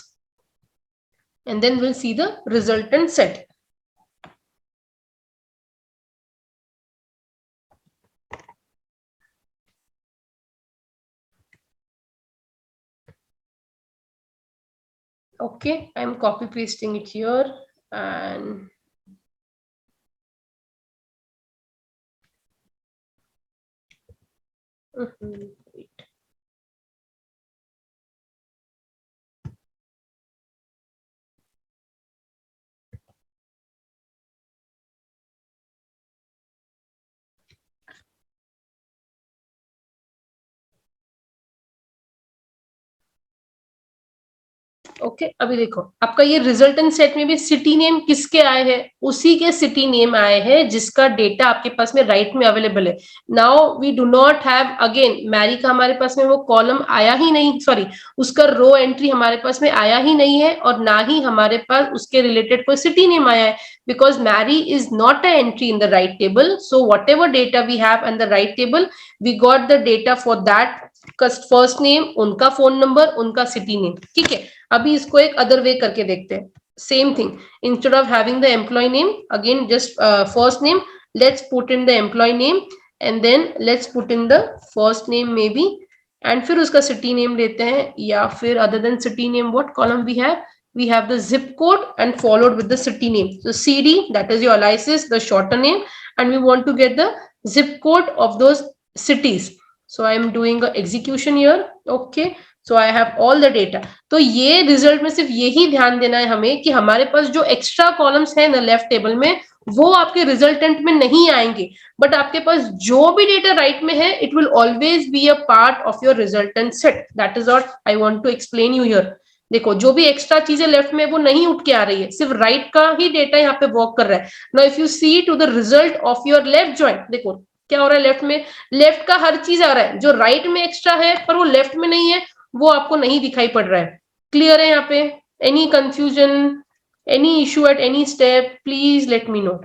and then we'll see the resultant set. Okay, I'm copy pasting it here and wait. Okay अभी देखो, आपका ये रिजल्टेंट सेट में भी सिटी नेम किसके आए हैं, उसी के सिटी नेम आए हैं जिसका डेटा आपके पास में राइट में अवेलेबल है। Now we do not have again Mary का हमारे पास में वो कॉलम आया ही नहीं, सॉरी उसका रो एंट्री हमारे पास में आया ही नहीं है, और ना ही हमारे पास उसके रिलेटेड कोई सिटी नेम आया है, because Mary is not an entry in the right table. So whatever data we have in the right table, we got the data for that first name, उनका फोन नंबर, उनका city name. ठीक है, अभी इसको एक other way करके देखते हैं। Same thing, instead of having the employee name, again just first name, let's put in the employee name and then let's put in the first name maybe, and फिर उसका city name लेते हैं, या फिर other than city name what column we have, we have the zip code and followed with the city name. So CD, that is your lysis, the shorter name, and we want to get the zip code of those cities. So I am doing a execution here. Okay, so I have all the data. तो ये result में सिर्फ यही ध्यान देना है हमें कि हमारे पास जो एक्स्ट्रा कॉलम्स है ना लेफ्ट टेबल में, वो आपके रिजल्टेंट में नहीं आएंगे, बट आपके पास जो भी डेटा राइट में है, it will always be a part of your resultant set. That is what I want to explain you here. देखो, जो भी एक्स्ट्रा चीजें लेफ्ट में वो नहीं उठ के आ रही है, सिर्फ राइट का ही डेटा यहाँ पे वर्क कर रहा है। Now if you see to the result of your left joint, देखो क्या हो रहा है लेफ्ट में, लेफ्ट का हर चीज आ रहा है, जो राइट में एक्स्ट्रा है पर वो लेफ्ट में नहीं है, वो आपको नहीं दिखाई पड़ रहा है। क्लियर है यहाँ पे? Any confusion, any issue at any step, please let me know.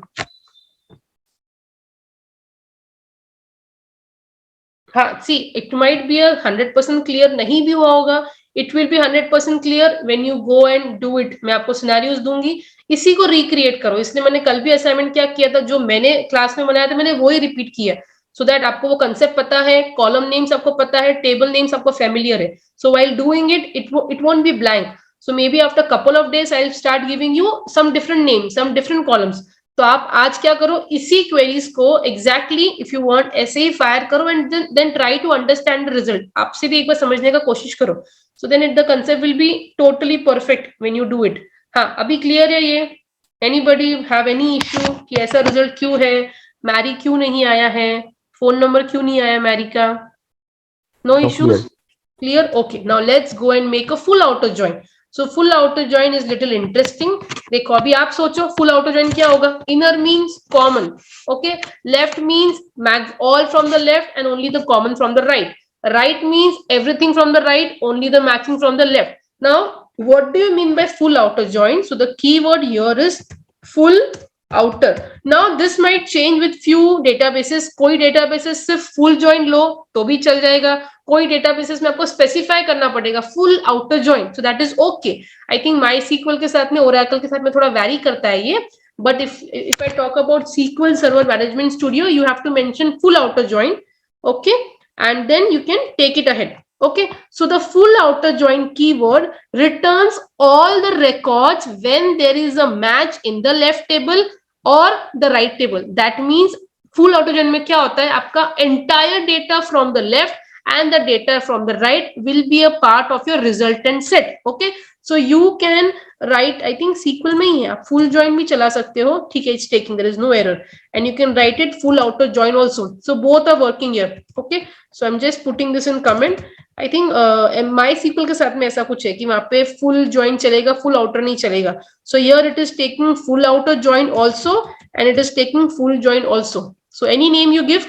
हाँ, see it might be 100% clear नहीं भी हुआ होगा, it will be 100% clear when you go and do it. मैं आपको सिनेरियोस दूंगी, इसी को रिक्रिएट करो। इसलिए मैंने कल भी असाइनमेंट क्या किया था, जो मैंने क्लास में बनाया था मैंने वो ही रिपीट किया, सो दैट आपको वो कंसेप्ट पता है, कॉलम नेम्स आपको पता है, टेबल नेम्स आपको फेमिलियर है। So while doing it, it won't be blank. So maybe after couple of days I will start giving you some different names, some different columns. तो आप आज क्या करो, इसी क्वेरीज को एग्जैक्टली इफ यू वांट ऐसे ही fire करो and then try to understand the result. आपसे भी एक बार समझने का कोशिश करो, so then the concept will be totally perfect when you do it. हाँ, अभी क्लियर है ये? Anybody have any issue कि ऐसा रिजल्ट क्यों है, मैरी क्यों नहीं आया है, फोन नंबर क्यों नहीं आया मैरी का? No issues? Clear? Okay, now let's go and make a full outer join. So full outer join is little interesting. देखो अभी आप सोचो full outer join क्या होगा? Inner means common, okay? Left means all from the left and only the common from the right. Right means everything from the right, only the matching from the left. Now, what do you mean by full outer join? So the key word here is full outer. Now this might change with few databases. कोई databases सिर्फ full join लो तो भी चल जाएगा, कोई databases में आपको specify करना पड़ेगा full outer join, so that is okay. I think MySQL के साथ में Oracle के साथ में थोड़ा vary करता है ये, but if I talk about SQL Server Management Studio, you have to mention full outer join, okay, and then you can take it ahead. Okay, so the full outer join keyword returns all the records when there is a match in the left table or the right table. That means full outer join में क्या होता है, आपका entire data from the left and the data from the right will be a part of your resultant set. Okay, so you can write, I think SQL में ही है, आप full join भी चला सकते हो, ठीक है, it's taking, there is no error, and you can write it full outer join also. So both are working here. Okay, so I'm just putting this in comment. I think MySQL के साथ में ऐसा कुछ है कि वहां पे full join चलेगा, फुल आउटर नहीं चलेगा. So here it is taking full outer join also and it is taking full join also. So any name you give,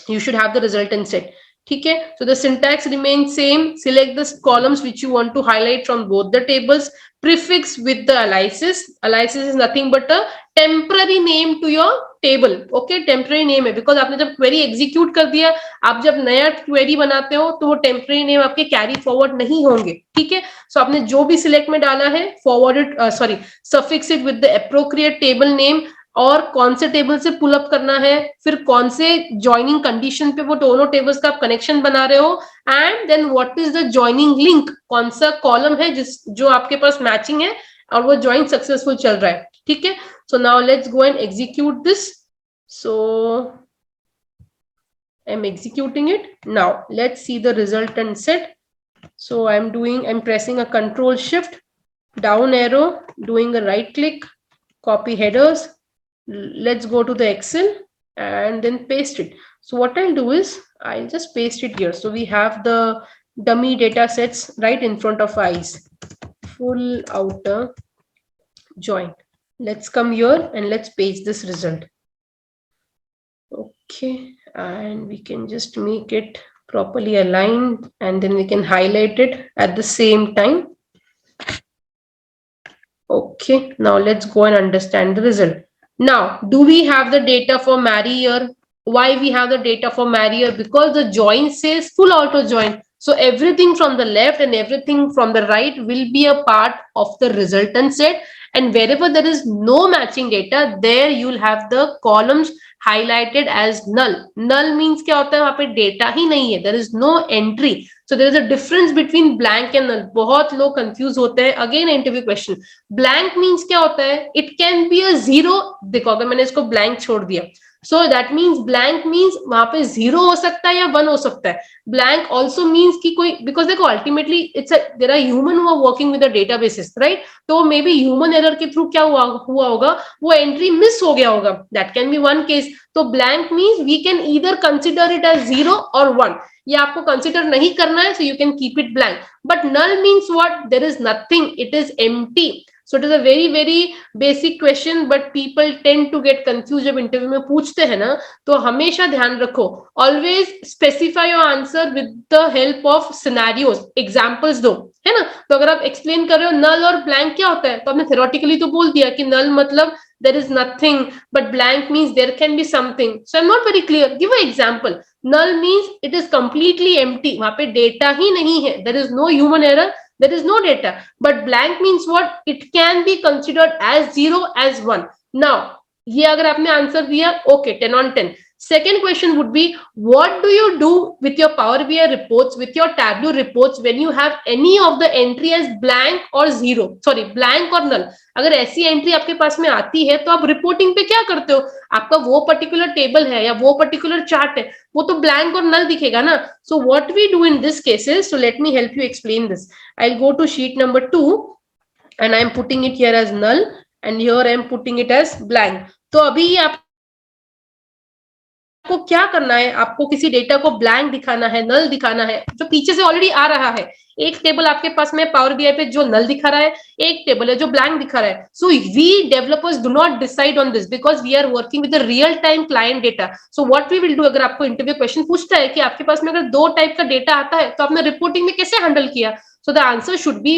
you should have the resultant set. ठीक है, so the syntax remains same. Select the columns which you want to highlight from both the tables. Prefix with the aliases. Aliases is nothing but a temporary name to your table. Okay, temporary name है because आपने जब query execute कर दिया, आप जब नया query बनाते हो तो वो temporary name आपके carry forward नहीं होंगे. ठीक है, so आपने जो भी select में डाला है, forward it, suffix it with the appropriate table name, और कौन से टेबल से पुल अप करना है, फिर कौन से ज्वाइनिंग कंडीशन पे वो दोनों टेबल्स का आप कनेक्शन बना रहे हो, and then what is the joining link, कौन सा कॉलम है जो आपके पास मैचिंग है और वो ज्वाइन सक्सेसफुल चल रहा है. ठीक है, सो now let's go and execute this. So I am executing it now. Let's see the resultant set. So I am pressing a control shift down arrow, doing a right click, copy headers. Let's go to the Excel and then paste it. So what I'll do is I'll just paste it here. So we have the dummy data sets right in front of eyes. Full outer join. Let's come here and let's paste this result. Okay, and we can just make it properly aligned and then we can highlight it at the same time. Okay, now let's go and understand the result. Now, do we have the data for Mary here? Why we have the data for Mary here? Because the join says full auto join. So everything from the left and everything from the right will be a part of the resultant set. And wherever there is no matching data, there you'll have the columns highlighted as null. Null means क्या होता है, वहां पे data ही नहीं है. There is no entry. So there is a difference between blank and null. बहुत लोग confuse होते हैं. Again interview question. Blank means क्या होता है? It can be a zero. देखो अगर मैंने इसको blank छोड़ दिया, so that means blank means वहां पे zero हो सकता है या 1 हो सकता है. Blank also means कि कोई, because देखो ultimately there are human who are working with the databases, right? तो maybe human error के through क्या हुआ होगा, वो entry miss हो गया होगा. That can be one case. तो blank means we can either consider it as 0 or 1. ये आपको consider नहीं करना है, so you can keep it blank. But null means what? There is nothing. It is empty. So it is a very very basic question, but people tend to get confused जब interview में पूछते हैं ना, तो हमेशा ध्यान रखो, always specify your answer with the help of scenarios, examples दो, है ना. तो अगर आप explain कर रहे हो null और blank क्या होता है, तो आपने theoretically तो बोल दिया कि null मतलब there is nothing, but blank means there can be something. So I'm not very clear. Give an example. Null means it is completely empty. वहां पे data ही नहीं है. There is no human error. There is no data. But blank means what? It can be considered as 0, as 1. Now, ये अगर आपने answer दिया, okay, 10 on 10. Second question would be, what do you do with your Power BI reports, with your Tableau reports when you have any of the entry as blank or 0? Sorry, blank or null. अगर ऐसी entry आपके पास में आती है तो आप reporting पे क्या करते हो? आपका वो पर्टिकुलर टेबल है या वो पर्टिकुलर चार्ट है, वो तो ब्लैंक और नल दिखेगा ना. So what we do in this cases, so let me help you explain this. I will go to sheet number 2 and I am putting it here as null and here I am putting it as blank. तो अभी आप आपको क्या करना है, आपको किसी data को ब्लैंक दिखाना है, नल दिखाना है, जो पीछे से ऑलरेडी आ रहा है. एक टेबल आपके पास में पावर बीआई पे जो नल दिखा रहा है, एक टेबल है जो ब्लैंक दिखा रहा है. So we developers do not decide on this because we are working with the real time client data. So what we will do, अगर आपको इंटरव्यू क्वेश्चन पूछता है कि आपके पास में अगर 2 टाइप का डेटा आता है तो आपने रिपोर्टिंग में कैसे हैंडल किया, So the answer should be,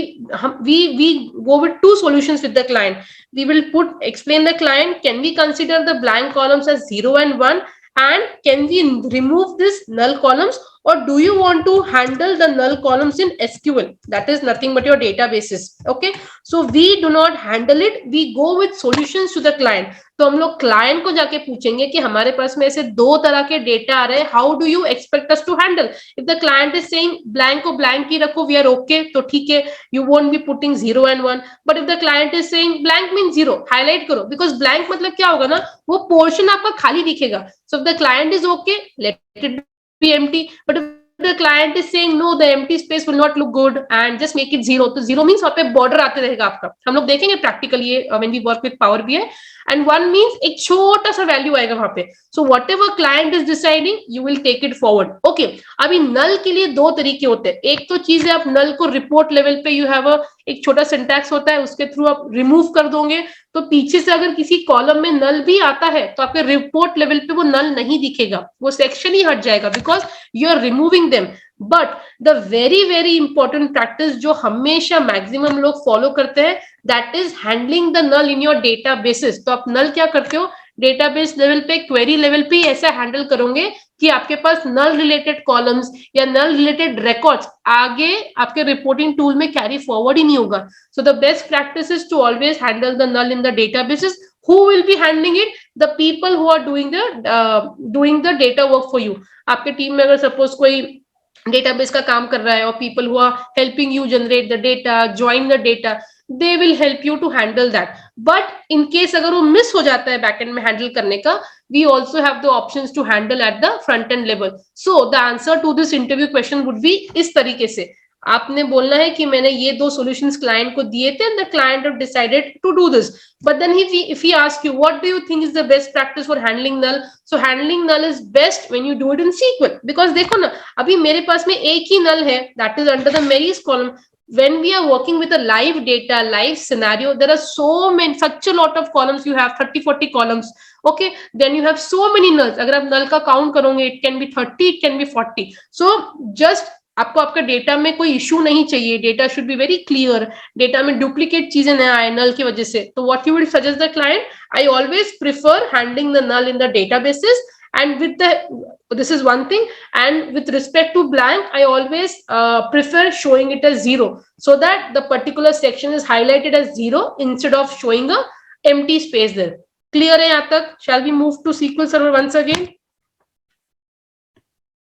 we go with two solutions with the client. We will explain the client, can we consider the blank columns as 0 and 1, and can we remove this null columns, or do you want to handle the null columns in SQL, that is nothing but your databases. Okay, so we do not handle it, we go with solutions to the client. तो हम लोग client को जाके पूछेंगे कि हमारे पास में ऐसे दो तरह के डेटा आ रहे हैं, how do you expect us to handle. If the client is saying blank को ब्लैंक ही रखो, वी आर ओके, तो ठीक है, you won't be putting 0 and 1. But if the client is saying blank mean 0, highlight करो, because blank मतलब क्या होगा ना, वो पोर्शन आपका खाली दिखेगा. So if the client is okay, let it be empty. But if the client is saying no, the empty space will not look good and just make it 0, तो 0 means वहाँ पे border आते रहेगा आपका. हम लोग देखेंगे practically when we work with Power BI, and 1 means एक छोटा सा value आएगा वहाँ पे. So whatever client is deciding, you will take it forward. Okay, अभी null के लिए दो तरीके होते हैं. एक तो चीज है, आप null को report level पे you have एक छोटा syntax होता है, उसके थ्रू आप remove कर दोगे, तो पीछे से अगर किसी कॉलम में नल भी आता है तो आपके रिपोर्ट लेवल पे वो नल नहीं दिखेगा, वो सेक्शन ही हट जाएगा, because you are removing them. But the very very important practice जो हमेशा मैक्सिमम लोग फॉलो करते हैं, that is handling the null in your data basis. तो आप नल क्या करते हो, डेटाबेस लेवल पे, क्वेरी लेवल पे ऐसा हैंडल करोगे कि आपके पास नल रिलेटेड कॉलम्स या नल रिलेटेड रिकॉर्ड्स आगे आपके रिपोर्टिंग टूल में कैरी फॉरवर्ड ही नहीं होगा. So the best practice is to always handle the null in the databases. Who will be handling it? The people who are doing the data work for you. आपके team में अगर suppose कोई database का काम कर रहा है, और people who are helping you generate the data, join the data, they will help you to handle that. But in case अगर वो मिस हो जाता है बैकएंड में हैंडल करने का, we also have the options to handle at the front end level. So the answer to this interview question would be इस तरीके से. आपने बोलना है कि मैंने ये दो सॉल्यूशंस क्लाइंट को दिए थे, and the client have decided to do this. But then if he asks you, what do you think is the best practice for handling null? So handling null is best when you do it in SQL. Because देखो ना, अभी मेरे पास में एक ही null है, that is under the Marys column. When we are working with a live data, live scenario, there are such a lot of columns. You have 30-40 columns. Okay, then you have so many nulls. अगर आप null का count करोगे, it can be 30, it can be 40. So just आपको आपका data में कोई issue नहीं चाहिए, data should be very clear, data में डुप्लीकेट चीजें न आए नल की वजह से. तो what you will suggest the client, I always prefer handling the null in the databases, and with this is one thing, and with respect to blank, I always prefer showing it as 0, so that the particular section is highlighted as 0 instead of showing a empty space there. Clear hai yahan tak? Shall we move to SQL Server once again?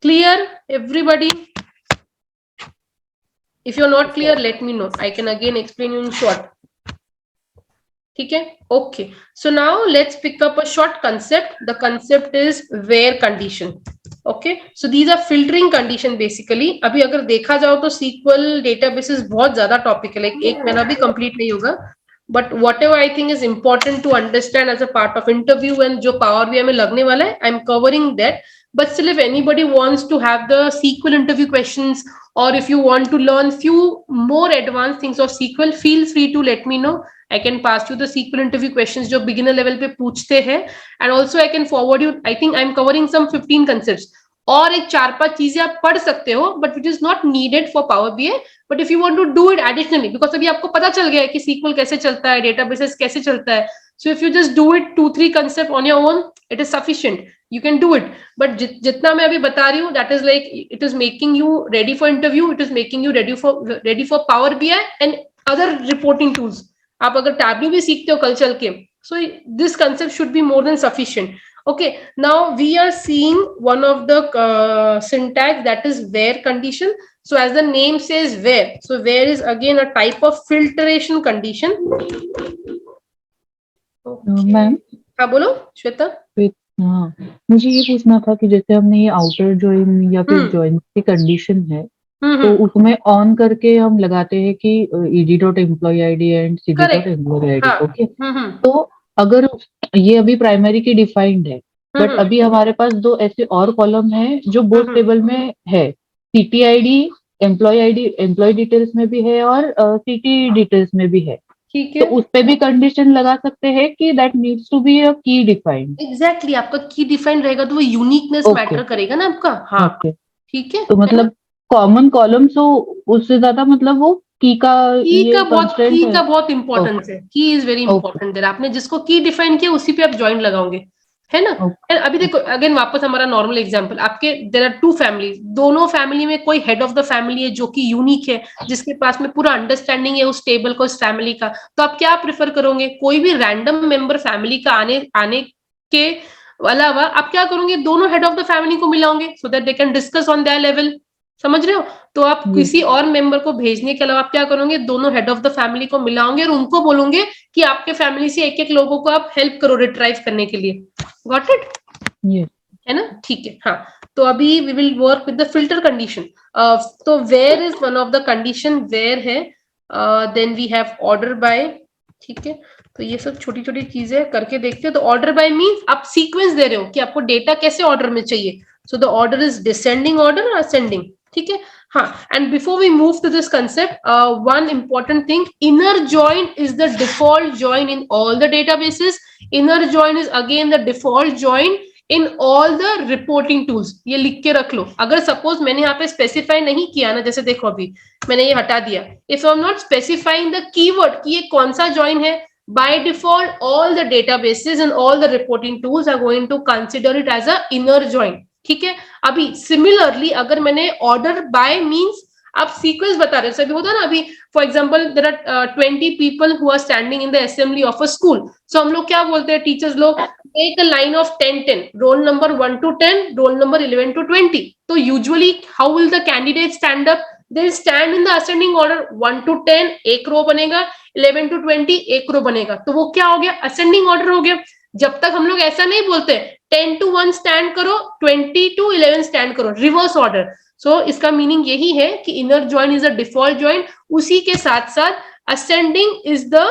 Clear everybody? If you're not clear, let me know. I can again explain you in short. ठीक है? Okay. So now let's pick up a short concept. The concept is where condition. Okay. So these are filtering condition basically. अभी अगर देखा जाओ तो SQL databases बहुत ज्यादा topic है, like एक महीना भी कंप्लीट नहीं होगा. But whatever I think is important to understand as a part of interview and जो Power BI में लगने वाला है, I'm covering that. But still, if anybody wants to have the SQL interview questions, or if you want to learn few more advanced things of SQL, feel free to let me know. I can pass you the SQL interview questions जो beginner level पे पूछते हैं, and also I can forward you. I think I'm covering some 15 concepts. और एक 4-5 चीजें आप पढ़ सकते हो, but which is not needed for Power BI. But if you want to do it additionally, because अभी आपको पता चल गया है कि SQL कैसे चलता है, databases कैसे चलता है. So if you just do it 2-3 concept on your own, it is sufficient. You can do it. But जितना मैं अभी बता रही हूँ, that is like it is making you ready for interview. It is making you ready for Power BI and other reporting tools. आप अगर Tableau भी सीखते हो कल चल के, so this concept should be more than sufficient. Okay, now we are seeing one of the syntax, that is where condition. So as the name says where, so where is again a type of filtration condition. Okay. Ma'am, हाँ बोलो श्वेता. हाँ, मुझे ये पूछना था कि जैसे हमने ये आउटर ज्वाइन या फिर ज्वाइन की कंडीशन है, तो उसमें ऑन करके हम लगाते हैं कि ed.employee-id एंड cd.employee-id. ओके, तो अगर ये अभी प्राइमरी की डिफाइंड है, बट अभी हमारे पास दो ऐसे और कॉलम है जो बोथ टेबल में है, ctid, एम्प्लॉय डिटेल्स में भी है और ct डिटेल्स में भी है. ठीक है, तो उस पे भी कंडीशन लगा सकते हैं कि that needs to be a key defined. Exactly, आपका की डिफाइंड रहेगा तो वो यूनिकनेस मैटर करेगा ना आपका. हाँ ठीक है. तो मतलब कॉमन कॉलम्स हो उससे ज्यादा मतलब वो की का ये कंस्ट्रेंट की है। का बहुत इंपॉर्टेंस है, की इज वेरी इंपॉर्टेंट देयर। आपने जिसको की डिफाइन किया उसी पे आप ज्वाइन लगाओगे, है ना। ओके अभी देखो अगेन वापस हमारा नॉर्मल एग्जांपल, आपके देयर आर टू फैमिली, दोनों फैमिली में कोई हेड ऑफ द फैमिली है जो कि यूनिक है, जिसके पास में पूरा अंडरस्टैंडिंग है उस टेबल को, उस फैमिली का, तो आप क्या प्रेफर करोगे? कोई भी रैंडम मेंबर फैमिली का आने के अलावा आप क्या करोगे? दोनों हेड ऑफ द फैमिली को मिलाओगे so that they can discuss on their level, समझ रहे हो। तो आप ये किसी और मेंबर को भेजने के अलावा आप क्या करोगे? दोनों हेड ऑफ द फैमिली को मिलाओगे और उनको बोलोगे कि आपके फैमिली से एक एक लोगों को आप हेल्प करो रिट्राइव करने के लिए। Got it? ये है ना, ठीक है। हाँ, तो अभी we will work with the filter condition. तो where is one of the condition, where है, then we have order by, ठीक है। तो ये सब छोटी छोटी चीजें करके देखते हैं। तो ऑर्डर बाय मींस आप सीक्वेंस दे रहे हो कि आपको डेटा कैसे ऑर्डर में चाहिए। So the order is descending order, ascending, ठीक है। हाँ, and before we move to this concept, one important thing, inner join is the default join in all the databases. Inner join is again the default join in all the reporting tools. ये लिख के रख लो। अगर suppose मैंने यहाँ पे specify नहीं किया ना, जैसे देखो अभी मैंने ये हटा दिया, if I am not specifying the keyword कि ये कौन सा जॉइन है, by default all the databases and all the reporting tools are going to consider it as a inner join, ठीक है। अभी सिमिलरली अगर मैंने ऑर्डर बाय मींस आप सीक्वेंस बता रहे हो, सभी होता है ना। अभी for example there are 20 people who are standing in the assembly of a school, so हम लोग क्या बोलते हैं टीचर्स लोग, एक line of 10-10, roll number 1 to 10, roll number 11 to 20। तो usually how will the candidate stand up? They stand in the ascending order, 1 to 10 एक रो बनेगा, 11 to 20 एक रो बनेगा, तो वो क्या हो गया? असेंडिंग ऑर्डर हो गया। जब तक हम लोग ऐसा नहीं बोलते 10 to 1 स्टैंड करो, 20 to 11 स्टैंड करो, रिवर्स ऑर्डर। सो इसका मीनिंग यही है कि inner join is a default join. उसी के साथ साथ ascending is the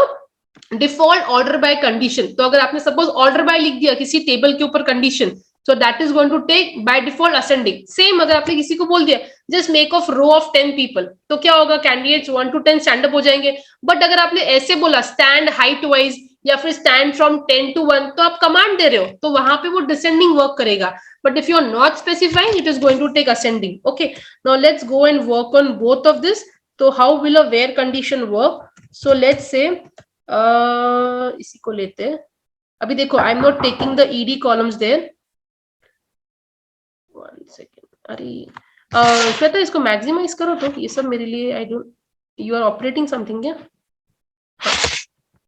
default order by condition. तो अगर आपने सपोज ऑर्डर बाय लिख दिया किसी टेबल के ऊपर condition, so that is going to take by default ascending। Same अगर आपने किसी को बोल दिया just make of row of 10 people, तो क्या होगा? कैंडिडेट्स 1 to 10 स्टैंड अप हो जाएंगे। बट अगर आपने ऐसे बोला स्टैंड हाइट वाइज या फिर स्टैंड फ्रॉम 10 to 1, तो आप कमांड दे रहे हो, तो वहां पे वो डिसेंडिंग वर्क करेगा। But if you are not specifying, it is going to take ascending. Okay, now let's go and work on both of this. तो how will a where condition work? So let's say इसी को लेते हैं। अभी देखो I am not taking the ED columns there, 1 second. अरे श्वेता इसको maximise करो, तो ये सब मेरे लिए I don't, you are operating something क्या?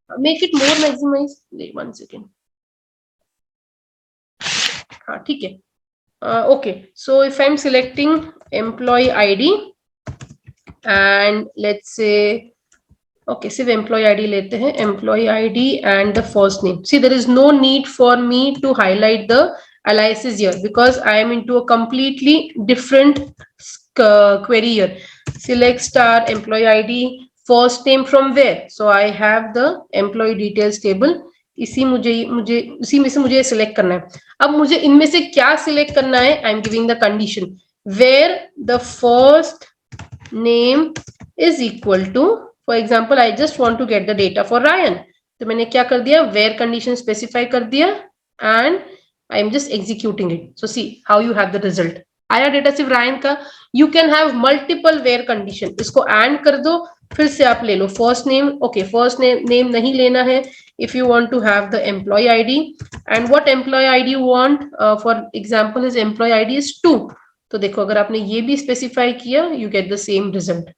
Make it more maximize, 1 second. हाँ ठीक है, okay. So if I am selecting employee ID and let's say okay, सिर्फ एम्प्लॉय आईडी लेते हैं, employee ID and the first name. See there is no need for me to highlight the aliases here because I am into a completely different query here. Select star employee ID, first name from where? So I have the employee details table. इसी में से मुझे select करना है। अब मुझे इनमें से क्या सिलेक्ट करना है? I am giving the condition where the first name is equal to, for example I just want to get the data for Ryan, तो मैंने क्या कर दिया? where कंडीशन स्पेसिफाई कर दिया and I am just executing it. So see how you have the result. आया data सिर्फ Ryan का। You can have multiple where condition. इसको and कर दो, फिर से आप ले लो first name. Okay, first name नहीं लेना है. If you want to have the employee ID, and what employee ID you want, for example, is employee ID is 2. तो देखो अगर आपने ये भी specify किया, you get the same result.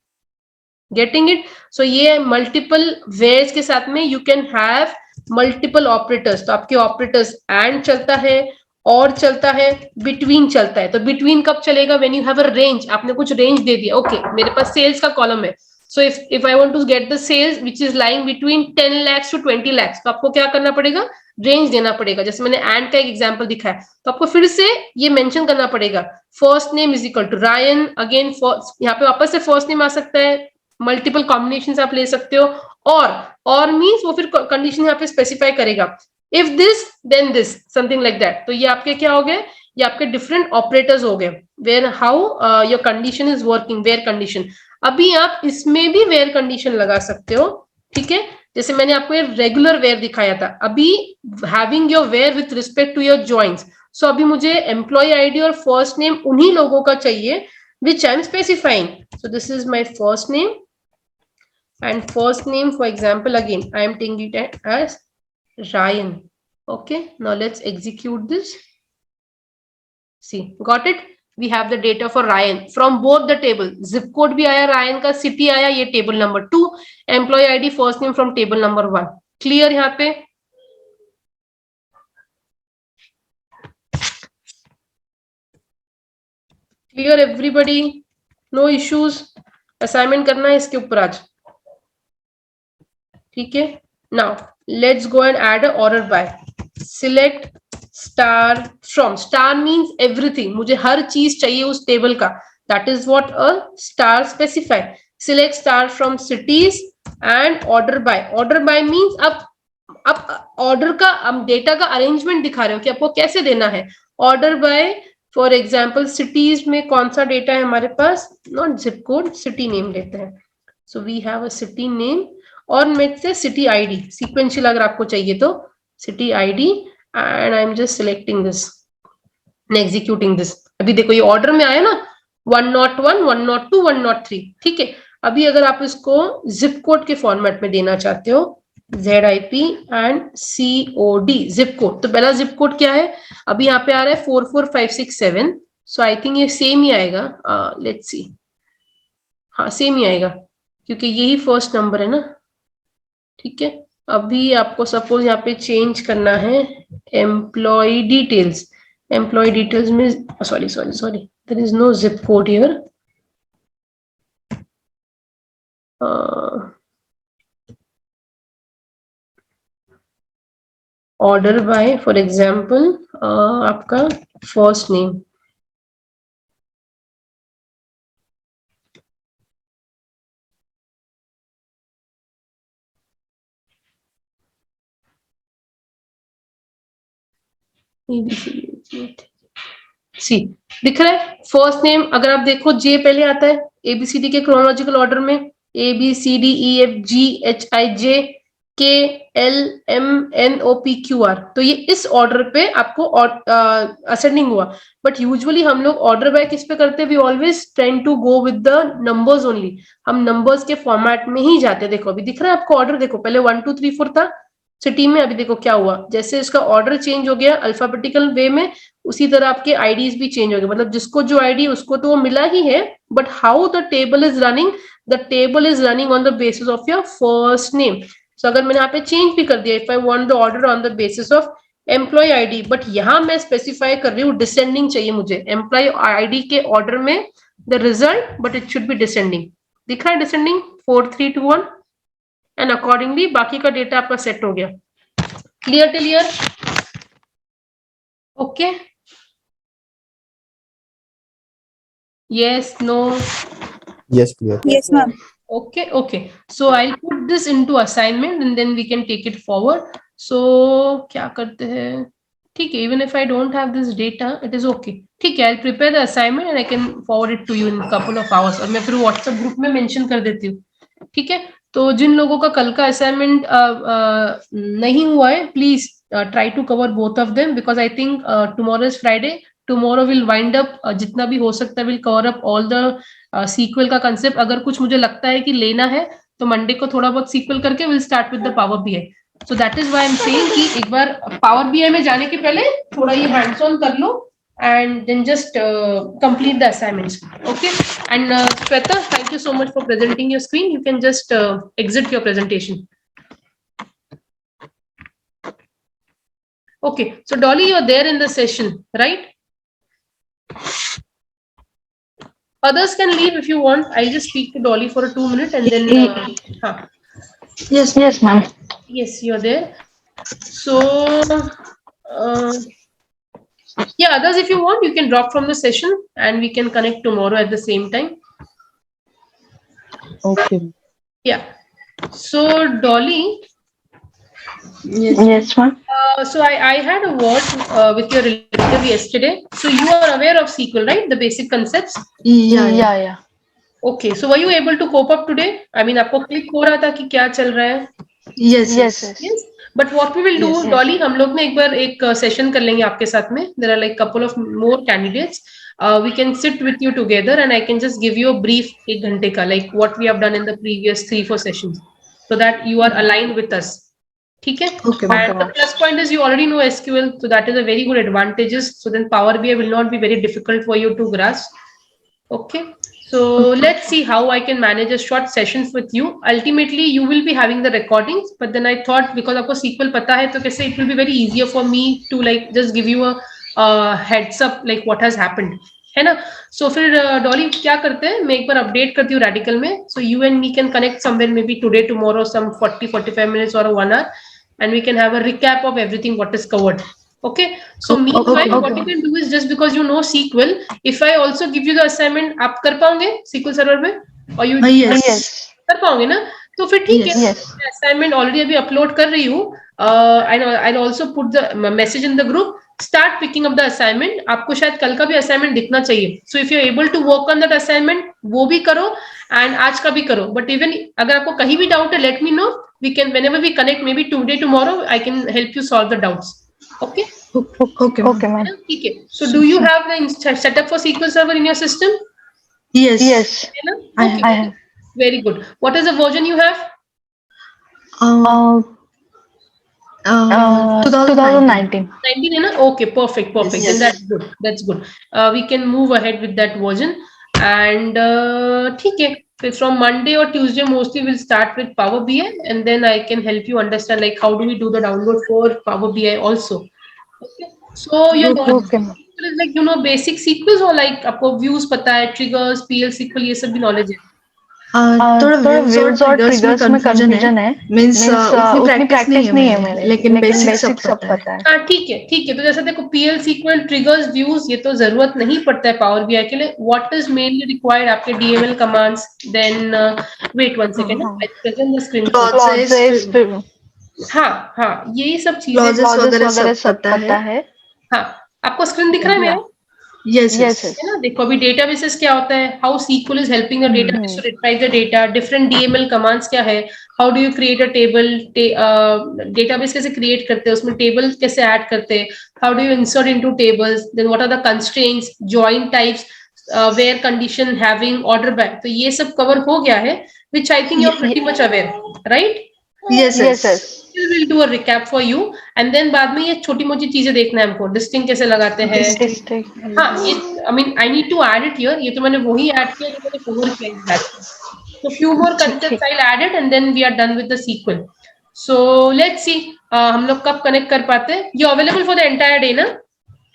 Getting it? So ये multiple wheres के साथ में you can have multiple operators. तो आपके ऑपरेटर्स एंड चलता है, और चलता है, बिटवीन चलता है। तो बिटवीन कब चलेगा? When you have a range. आपने कुछ रेंज दे दिया, ओके मेरे पास सेल्स का कॉलम है, so if I want to get the sales which is lying between 10 lakhs to 20 lakhs, तो आपको क्या करना पड़ेगा? रेंज देना पड़ेगा। जैसे मैंने एंड का एक एग्जांपल दिखाया, तो आपको फिर से ये मेंशन करना पड़ेगा, first name is equal to Ryan. अगेन यहाँ पे वापस से फर्स्ट नेम आ सकता है, मल्टीपल कॉम्बिनेशन आप ले सकते हो, और मींस वो फिर कंडीशन यहाँ पे स्पेसिफाई करेगा, if this then this, something like that. तो ये आपके क्या हो गए? ये आपके डिफरेंट ऑपरेटर्स हो गए, where how your condition is working, where condition. अभी आप इसमें भी वेयर कंडीशन लगा सकते हो, ठीक है। जैसे मैंने आपको ये रेगुलर वेयर दिखाया था, अभी having your where with respect to your joints. So अभी मुझे एम्प्लॉय आईडी और फर्स्ट नेम उन्हीं लोगों का चाहिए which I'm specifying. So this is my first name, and first name, for example, again I am taking it as Ryan. Okay, now let's execute this. See, got it? We have the data for Ryan from both the table. Zip code भी आया Ryan का, city आया, ये table number 2, employee ID first name from table number 1. Clear यहाँ पे? Clear everybody? No issues? Assignment करना है इसके ऊपर आज, ठीक है? Now let's go and add a order by. Select star from. Star means everything. मुझे हर चीज चाहिए उस टेबल का. That is what a star specify. Select star from cities and order by. Order by means अब order का हम data का arrangement दिखा रहे हो कि आपको कैसे देना है. Order by, for example cities में कौन सा डेटा है हमारे पास, not zip code, city name लेते हैं. So we have a city name और मेट से सिटी आईडी सीक्वेंशियल अगर आपको चाहिए तो city ID, and I am just selecting this and executing this. अभी देखो ये ऑर्डर में आया ना 101, 102, 103. ठीक है, अभी अगर आप इसको जिप कोड के फॉर्मेट में देना चाहते हो, ZIP and COD zip code, तो पहला जिप कोड क्या है, अभी यहाँ पे आ रहा है 44567. सो आई थिंक ये सेम ही आएगा. लेट्स सी, हाँ सेम ही आएगा क्योंकि यही फर्स्ट नंबर है ना. ठीक है, अभी आपको सपोज यहाँ पे चेंज करना है एम्प्लॉय डिटेल्स. एम्प्लॉय डिटेल्स में sorry there is no zip code here. Order by, for example आपका फर्स्ट नेम, सी दिख रहा है. फर्स्ट नेम अगर आप देखो जे पहले आता है ABCD के क्रोनोलॉजिकल ऑर्डर में, ABCDEFGHIJ KLMNOPQR. तो ये इस ऑर्डर पे आपको असेंडिंग हुआ. बट यूजुअली हम लोग ऑर्डर बाय किस पे करते हैं, we always trend to go with the numbers only. हम नंबर्स के फॉर्मेट में ही जाते हैं. देखो अभी दिख रहा है आपको ऑर्डर, देखो पहले 1 2 3 4 था सिटी में, अभी देखो क्या हुआ, जैसे इसका ऑर्डर चेंज हो गया अल्फाबेटिकल वे में, उसी तरह आपके आईडीज भी चेंज हो गए. मतलब जिसको जो आईडी उसको तो वो मिला ही है, but how the table is running, the table is running on the basis of your first name. So अगर मैंने यहाँ पे चेंज भी कर दिया, if I want the order on the basis of employee ID, but यहाँ मैं specify कर रही हूँ डिसेंडिंग चाहिए मुझे एम्प्लॉय आईडी के ऑर्डर में the result, but it should be descending. दिख रहा है डिसेंडिंग 4 3 2 1, एंड अकॉर्डिंगली बाकी का डेटा आपका सेट हो गया. Clear till here? Okay, yes, no? Yes, clear. Yes, ma'am. Okay, so I'll put this into assignment and then we can take it forward. So क्या करते हैं, ठीक है, even if I don't have this data it is okay. ठीक है, I'll prepare the assignment and I can forward it to you in a couple of hours. और मैं फिर WhatsApp ग्रुप में मेंशन कर देती हूँ. ठीक है, तो जिन लोगों का कल का असाइनमेंट नहीं हुआ है, please try to cover both of them, because I think tomorrow is Friday. Tomorrow will wind up, जितना भी हो सकता है will cover up all the SQL का कंसेप्ट. अगर कुछ मुझे लगता है कि लेना है तो मंडे को थोड़ा बहुत सीक्वल करके will start with the power BI. So that is why I am saying कि एक बार पावर BI में जाने के पहले थोड़ा ये हैंड्स ऑन कर लो and then just complete the assignments. Okay, and Shweta, thank you so much for presenting your screen. You can just exit your presentation. Okay, so Dolly, you're there in the session, right? Others can leave if you want. I'll just speak to Dolly for 2 minutes and then Yes, ma'am. yes, you're there. So yeah, others if you want you can drop from the session and we can connect tomorrow at the same time. Okay. Yeah, so Dolly, Yes, ma'am. so I had a word with your relative yesterday. So you are aware of SQL, right? The basic concepts. Yeah. Okay, so were you able to cope up today? I mean, आपको click हो रहा था कि क्या चल रहा है? Yes. Yes. But what we will do, Yes. Dolly, हम लोग ना एक बार एक सेशन कर लेंगे आपके साथ में. There are like couple of more candidates. we can sit with you together and I can just give you a brief 1 घंटे का, like what we have done in the previous 3-4 sessions, so that you are aligned with us. ठीक है? Okay, And the plus point is you already know SQL, so that is a very good advantages. So then Power BI will not be very difficult for you to grasp. Okay. So let's see how I can manage a short sessions with you. Ultimately, you will be having the recordings, but then I thought because आपको SQL पता है तो कैसे it will be very easier for me to like just give you a heads up like what has happened, है ना? So फिर डॉली क्या करते हैं, मैं एक बार अपडेट करती हूँ रैडिकल में. So you and me can connect somewhere maybe today, tomorrow, some 40-45 minutes or 1 hour, and we can have a recap of everything what is covered. Okay, so meanwhile what you can do is, just because you know SQL, if I also give you the assignment, आप कर पाओगे SQL server में, और you yes. कर पाओगे ना, तो फिर ठीक है. असाइनमेंट ऑलरेडी अभी अपलोड कर रही हूँ. I'll also put the message in the group. Start picking up the assignment. आपको शायद कल का भी असाइनमेंट दिखना चाहिए. So if you're able to work on that assignment, वो भी करो and आज का भी करो. But even अगर आपको कहीं भी डाउट है, let me know. We can, whenever we connect, maybe today, tomorrow, I can help you solve the doubts. Okay. Okay, ma'am. ठीक है. So do you have the setup for SQL Server in your system? Yes. है ना? I Okay. have. Very good. What is the version you have? 2019. 19 है ना? Okay, perfect. Yes. Then that's good. We can move ahead with that version. And ठीक है. From Monday or Tuesday, mostly we'll start with Power BI, and then I can help you understand like how do we do the download for Power BI also. Okay. So your SQL is like, you know, basic SQL, or like आपको views पता है, triggers, PL SQL, ये सब भी knowledge है. थोड़ा views और triggers में कंफ्यूजन है. मींस उतनी प्रैक्टिस नहीं है मेरे, लेकिन बेसिक सब पता है. हाँ ठीक है. तो जैसे देखो PL SQL, ट्रिगर्स, व्यूज, ये तो जरूरत नहीं पड़ता है पावर बीआई के लिए. व्हाट इज मेनली रिक्वायर्ड, आपके DML commands. Then wait 1 second, I present the screen. हाँ यही सब चीजें वगैरह सब पता है. हाँ, आपको स्क्रीन दिख रहा है मेरा? Yes. है ना? देखो अभी डेटाबेसेस क्या होता है, how SQL is helping the database to retrieve the data, different DML commands क्या है, how do you create a table, database कैसे क्रिएट करते हैं, उसमें टेबल कैसे ऐड करते हैं, how do you insert into tables, then what are the constraints, join types, where condition, having, order by. तो ये सब कवर हो गया है, which I think you are pretty much aware, right? Yes. We'll do a recap for you, and then बाद में ये छोटी मोटी चीजें देखना है हमको. डिस्टिंग कैसे लगाते हैं. हाँ, ये I mean I need to add it here. ये तो मैंने वही ऐड किया जो मैंने cover किया है. So few more concepts I'll add it, and then we are done with the SQL. So let's see हम लोग कब connect कर पाते हैं. You available for the entire day ना?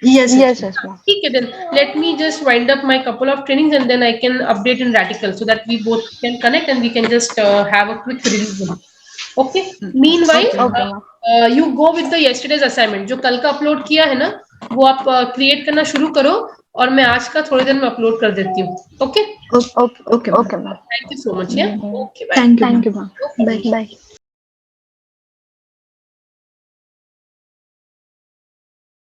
Yes. ठीक है. Then let me just wind up my couple of trainings, and then I can update in Radical so that we both can connect and we can just have a quick revision. Okay. Meanwhile, you go with the yesterday's assignment. जो कल का upload किया है ना, वो आप create करना शुरू करो, और मैं आज का थोड़ी देर में अपलोड कर देती हूँ. Okay. Okay. Thank you so much. Yeah. Okay. Bye. Thank you. Bye.